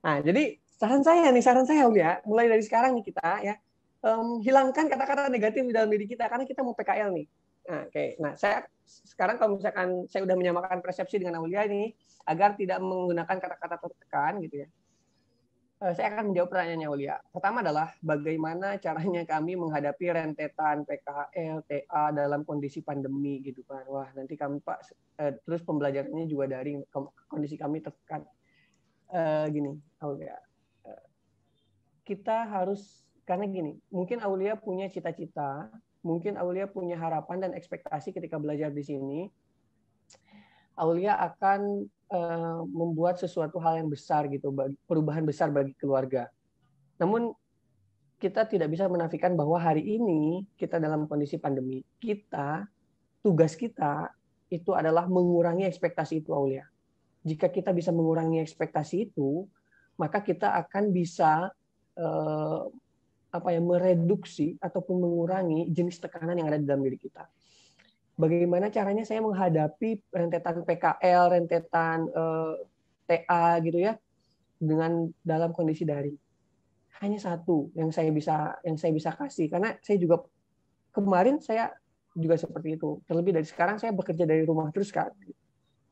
Nah, jadi saran saya Aulia, mulai dari sekarang nih kita ya. Hilangkan kata-kata negatif di dalam diri kita karena kita mau PKL nih. Nah, oke. Nah, saya sekarang kalau misalkan saya udah menyamakan persepsi dengan Aulia ini agar tidak menggunakan kata-kata tertekan gitu ya. Saya akan menjawab pertanyaannya Aulia. Pertama adalah bagaimana caranya kami menghadapi rentetan PKL, TA dalam kondisi pandemi gitu kan. Wah, nanti kami Pak terus pembelajarannya juga daring, kondisi kami tertekan. Gini, Aulia. kita harus, karena gini, mungkin Aulia punya cita-cita, mungkin Aulia punya harapan dan ekspektasi ketika belajar di sini. Aulia akan membuat sesuatu hal yang besar gitu, perubahan besar bagi keluarga. Namun kita tidak bisa menafikan bahwa hari ini kita dalam kondisi pandemi. Tugas kita itu adalah mengurangi ekspektasi itu, Aulia. Jika kita bisa mengurangi ekspektasi itu, maka kita akan bisa mereduksi ataupun mengurangi jenis tekanan yang ada di dalam diri kita. Bagaimana caranya saya menghadapi rentetan PKL, rentetan TA gitu ya, dengan dalam kondisi daring. Hanya satu yang saya bisa kasih, karena saya juga kemarin saya juga seperti itu. Terlebih dari sekarang saya bekerja dari rumah terus kan.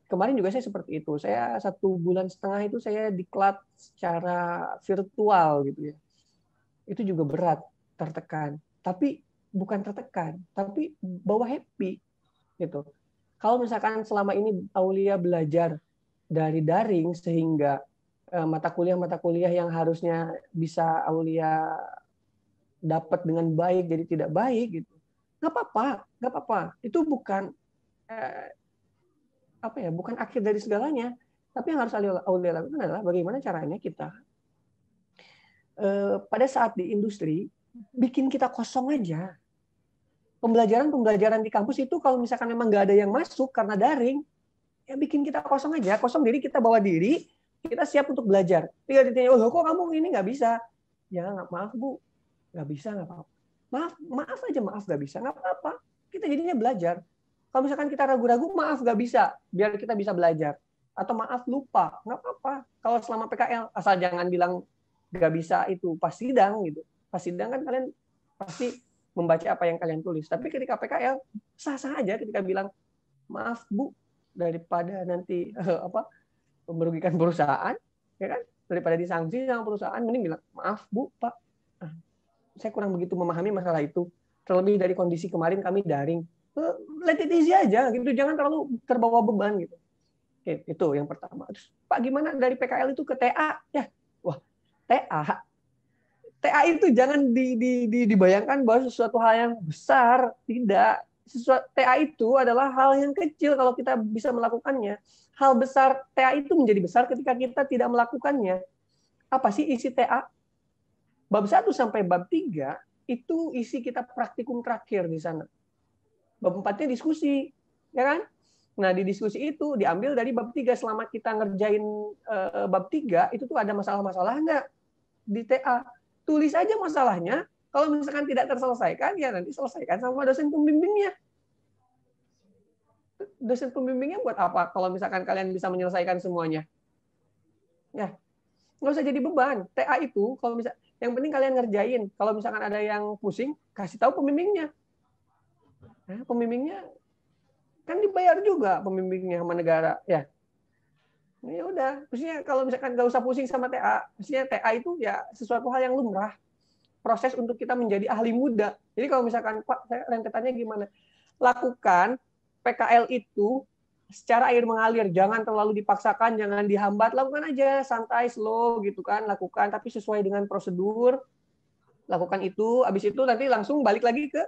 Kemarin juga saya seperti itu. Saya 1,5 bulan itu saya diklat secara virtual gitu ya. Itu juga berat, tertekan. Tapi bukan tertekan, tapi bawa happy gitu. Kalau misalkan selama ini Aulia belajar dari daring sehingga mata kuliah yang harusnya bisa Aulia dapat dengan baik jadi tidak baik gitu. Nggak apa-apa. Itu bukan bukan akhir dari segalanya. Tapi yang harus Aulia lakukan adalah bagaimana caranya kita pada saat di industri bikin kita kosong aja. Pembelajaran di kampus itu kalau misalkan memang nggak ada yang masuk karena daring, ya bikin kita kosong aja, kosong diri, kita bawa diri, kita siap untuk belajar. Tinggal ditanya, oh kok kamu ini nggak bisa? Ya maaf Bu, nggak bisa, nggak apa-apa. Maaf aja, maaf nggak bisa, nggak apa-apa. Kita jadinya belajar. Kalau misalkan kita ragu-ragu, maaf nggak bisa, biar kita bisa belajar. Atau maaf lupa, nggak apa-apa. Kalau selama PKL, asal jangan bilang nggak bisa itu pas sidang gitu. Pas sidang kan kalian pasti membaca apa yang kalian tulis. Tapi ketika PKL, sah-sah aja ketika bilang, maaf Bu, daripada nanti merugikan perusahaan, ya kan? Daripada disanksi sama perusahaan, mending bilang, maaf Bu, Pak, saya kurang begitu memahami masalah itu. Terlebih dari kondisi kemarin kami daring. Let it easy aja, gitu. Jangan terlalu terbawa beban gitu. Oke, itu yang pertama. Terus, Pak, gimana dari PKL itu ke TA? Ya, wah, TA itu jangan dibayangkan bahwa sesuatu hal yang besar, tidak. TA itu adalah hal yang kecil kalau kita bisa melakukannya. Hal besar TA itu menjadi besar ketika kita tidak melakukannya. Apa sih isi TA? Bab 1 sampai bab 3 itu isi kita praktikum terakhir di sana. Bab 4-nya diskusi, ya kan? Nah, di diskusi itu diambil dari bab 3. Selama kita ngerjain bab 3, itu tuh ada masalah-masalah nggak di TA? Tulis aja masalahnya. Kalau misalkan tidak terselesaikan, ya nanti selesaikan sama dosen pembimbingnya. Dosen pembimbingnya buat apa? Kalau misalkan kalian bisa menyelesaikan semuanya, ya nggak usah jadi beban. TA itu, kalau misal, yang penting kalian ngerjain. Kalau misalkan ada yang pusing, kasih tahu pembimbingnya. Nah, pembimbingnya kan dibayar juga pembimbingnya sama negara, ya. Ya udah, maksudnya kalau misalkan nggak usah pusing sama TA, maksudnya TA itu ya sesuatu hal yang lumrah, proses untuk kita menjadi ahli muda. Jadi kalau misalkan Pak, saya rentetannya gimana? Lakukan PKL itu secara air mengalir, jangan terlalu dipaksakan, jangan dihambat, lakukan aja santai, slow gitu kan, lakukan tapi sesuai dengan prosedur. Lakukan itu, habis itu nanti langsung balik lagi ke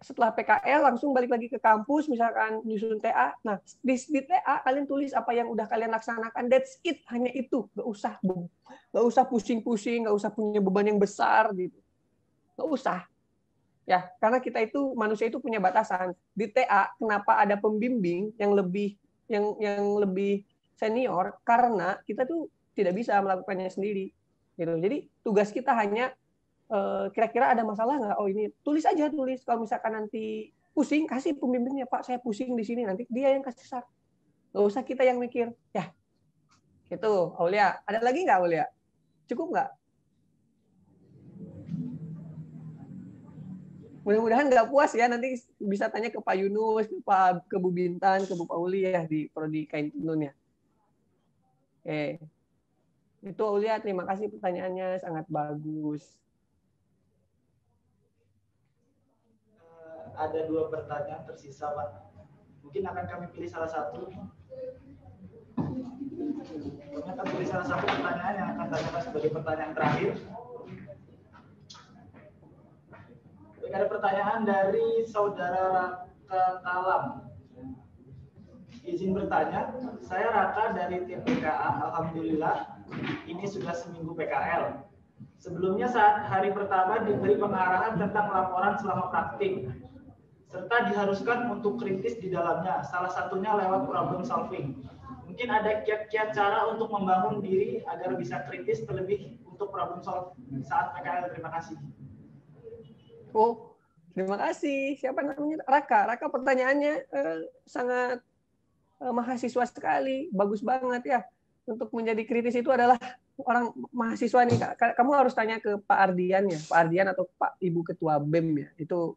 setelah PKL langsung balik lagi ke kampus, misalkan nyusun TA. Nah, di TA kalian tulis apa yang udah kalian laksanakan. That's it, hanya itu. Nggak usah pusing-pusing, nggak usah punya beban yang besar gitu. Nggak usah. Ya, karena kita itu manusia itu punya batasan. Di TA kenapa ada pembimbing yang lebih senior? Karena kita tuh tidak bisa melakukannya sendiri. Gitu. Jadi tugas kita hanya kira-kira ada masalah nggak? Oh ini tulis aja, tulis. Kalau misalkan nanti pusing, kasih pembimbingnya, Pak saya pusing di sini, nanti dia yang kasih saran. Nggak usah kita yang mikir. Ya, gitu. Aulia, ada lagi nggak Aulia? Cukup nggak? Mudah-mudahan nggak puas ya. Nanti bisa tanya ke Pak Yunus, ke Bu Bintan, ke Bu Pauli ya di Prodi Kain Tenun ya. Oke. Itu Aulia, terima kasih pertanyaannya, sangat bagus. Ada 2 pertanyaan tersisa, Pak. Mungkin akan kami pilih salah satu. Kami akan pilih salah satu pertanyaan yang akan tanyakan sebagai pertanyaan terakhir. Ada pertanyaan dari saudara Raka Kalam. Izin bertanya, saya Raka dari tim PKA. Alhamdulillah, ini sudah seminggu PKL. Sebelumnya saat hari pertama diberi pengarahan tentang laporan selama praktik, serta diharuskan untuk kritis di dalamnya, salah satunya lewat problem solving. Mungkin ada kiat-kiat cara untuk membangun diri agar bisa kritis terlebih untuk problem solve saat PKL. Terima kasih. Oh, terima kasih. Siapa namanya? Raka. Raka pertanyaannya sangat mahasiswa sekali. Bagus banget ya. Untuk menjadi kritis itu adalah orang mahasiswa nih. Kamu harus tanya ke Pak Ardian ya. Pak Ardian atau Pak Ibu Ketua BEM ya. Itu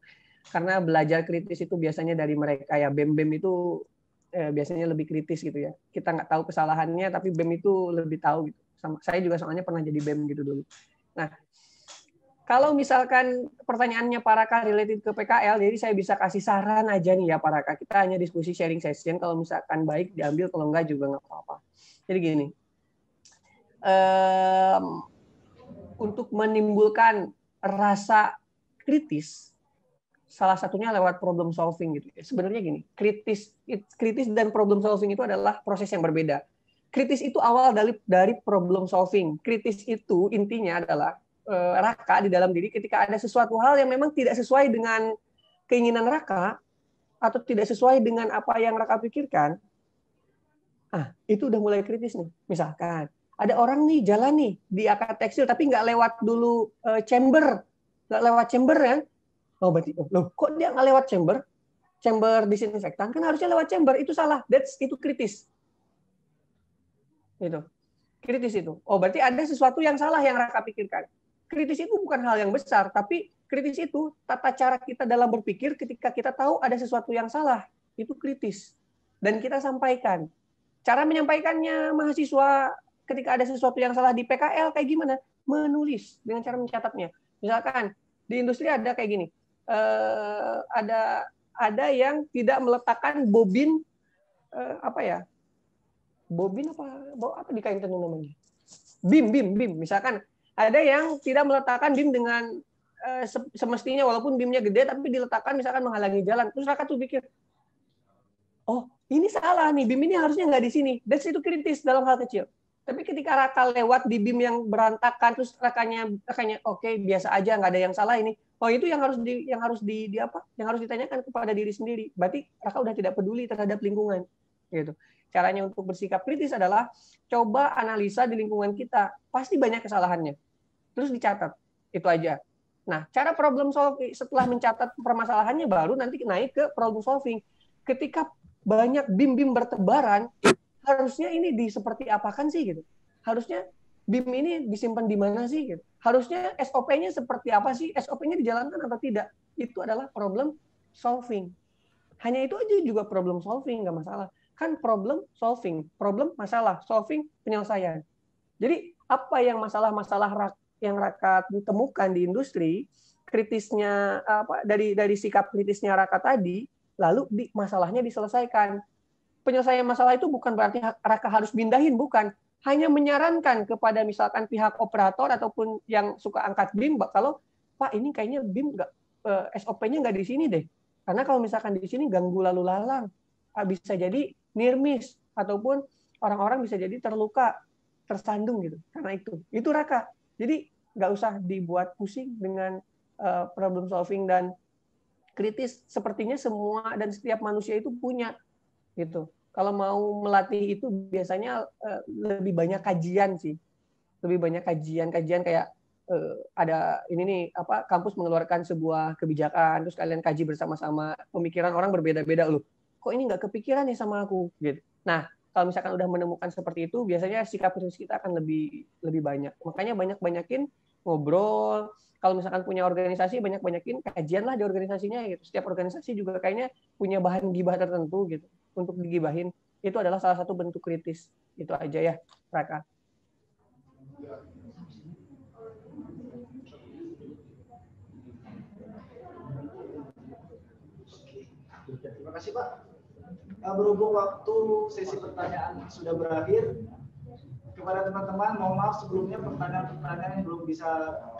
karena belajar kritis itu biasanya dari mereka ya. BEM itu biasanya lebih kritis gitu ya. Kita nggak tahu kesalahannya, tapi BEM itu lebih tahu gitu. Saya juga soalnya pernah jadi BEM gitu dulu. Nah, kalau misalkan pertanyaannya Pak Raka related ke PKL, jadi saya bisa kasih saran aja nih ya Pak Raka. Kita hanya diskusi sharing session, kalau misalkan baik diambil, kalau enggak juga nggak apa-apa. Jadi gini, untuk menimbulkan rasa kritis, salah satunya lewat problem solving gitu. Sebenarnya gini, kritis dan problem solving itu adalah proses yang berbeda. Kritis itu awal dari problem solving. Kritis itu intinya adalah Raka di dalam diri ketika ada sesuatu hal yang memang tidak sesuai dengan keinginan Raka atau tidak sesuai dengan apa yang Raka pikirkan, itu udah mulai kritis nih. Misalkan ada orang nih jalan nih di akad tekstil tapi nggak lewat dulu chamber ya. Oh berarti loh kok dia nggak lewat chamber disinfektan, kan harusnya lewat chamber, itu salah. Itu kritis. Itu kritis itu. Oh berarti ada sesuatu yang salah yang Raka pikirkan. Kritis itu bukan hal yang besar, tapi kritis itu tata cara kita dalam berpikir ketika kita tahu ada sesuatu yang salah. Itu kritis. Dan kita sampaikan. Cara menyampaikannya mahasiswa ketika ada sesuatu yang salah di PKL kayak gimana? Menulis dengan cara mencatatnya. Misalkan di industri ada kayak gini. Ada yang tidak meletakkan bobin bobin apa di kain tenun namanya? BIM. Misalkan ada yang tidak meletakkan BIM dengan semestinya, walaupun BIM-nya gede tapi diletakkan misalkan menghalangi jalan. Terus Raka tuh pikir, oh ini salah nih, BIM ini harusnya nggak di sini. Dan itu kritis dalam hal kecil. Tapi ketika Raka lewat di BIM yang berantakan, terus Rakanya oke, biasa aja, nggak ada yang salah ini. Oh itu yang harus ditanyakan kepada diri sendiri. Berarti Raka udah tidak peduli terhadap lingkungan. Gitu. Caranya untuk bersikap kritis adalah coba analisa di lingkungan kita. Pasti banyak kesalahannya. Terus dicatat. Itu aja. Nah, cara problem solving, setelah mencatat permasalahannya, baru nanti naik ke problem solving. Ketika banyak BIM bertebaran, harusnya ini seperti apakan sih gitu. Harusnya BIM ini disimpan di mana sih gitu. Harusnya SOP-nya seperti apa sih? SOP-nya dijalankan atau tidak? Itu adalah problem solving. Hanya itu aja juga problem solving, nggak masalah. Kan problem solving, problem masalah, solving penyelesaian. Jadi apa yang masalah-masalah yang Raka temukan di industri, kritisnya dari sikap kritisnya Raka tadi, lalu masalahnya diselesaikan. Penyelesaian masalah itu bukan berarti Raka harus pindahin, bukan. Hanya menyarankan kepada misalkan pihak operator ataupun yang suka angkat BIM, kalau Pak ini kayaknya BIM SOP-nya nggak di sini deh. Karena kalau misalkan di sini ganggu lalu lalang, bisa jadi near miss ataupun orang-orang bisa jadi terluka, tersandung gitu. Karena itu Raka. Jadi nggak usah dibuat pusing dengan problem solving dan kritis. Sepertinya semua dan setiap manusia itu punya gitu. Kalau mau melatih itu biasanya lebih banyak kajian sih. Lebih banyak kajian kayak ada ini nih kampus mengeluarkan sebuah kebijakan, terus kalian kaji bersama-sama. Pemikiran orang berbeda-beda loh. Kok ini nggak kepikiran ya sama aku gitu. Nah, kalau misalkan udah menemukan seperti itu, biasanya sikap kritis kita akan lebih banyak. Makanya banyakin ngobrol. Kalau misalkan punya organisasi, banyakin kajian lah di organisasinya gitu. Setiap organisasi juga kayaknya punya bahan gibah tertentu gitu untuk digibahin. Itu adalah salah satu bentuk kritis. Itu aja ya, Raka. Terima kasih Pak. Berhubung waktu sesi pertanyaan sudah berakhir, kepada teman-teman, mohon maaf sebelumnya pertanyaan-pertanyaan yang belum bisa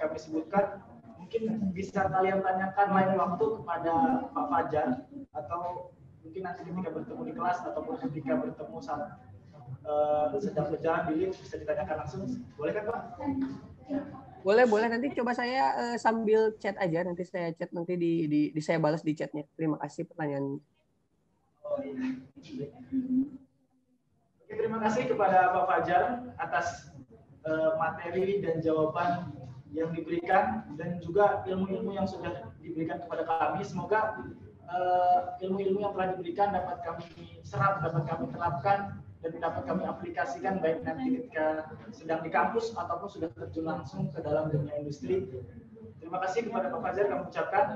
kami sebutkan. Mungkin bisa kalian tanyakan lain waktu kepada Pak Fajar, atau mungkin nanti ketika bertemu di kelas ataupun ketika bertemu saat sedang berjalan di lift bisa ditanyakan langsung. Boleh kan Pak? Boleh, boleh. Nanti coba saya sambil chat aja. Nanti saya chat, nanti saya balas di chatnya. Terima kasih pertanyaannya. Oh, iya. Oke, terima kasih kepada Pak Fajar atas materi dan jawaban yang diberikan dan juga ilmu-ilmu yang sudah diberikan kepada kami. Semoga ilmu-ilmu yang telah diberikan dapat kami serap, dapat kami terapkan, dan dapat kami aplikasikan baik nanti ketika sedang di kampus ataupun sudah terjun langsung ke dalam dunia industri. Terima kasih kepada Pak Fajar kami ucapkan.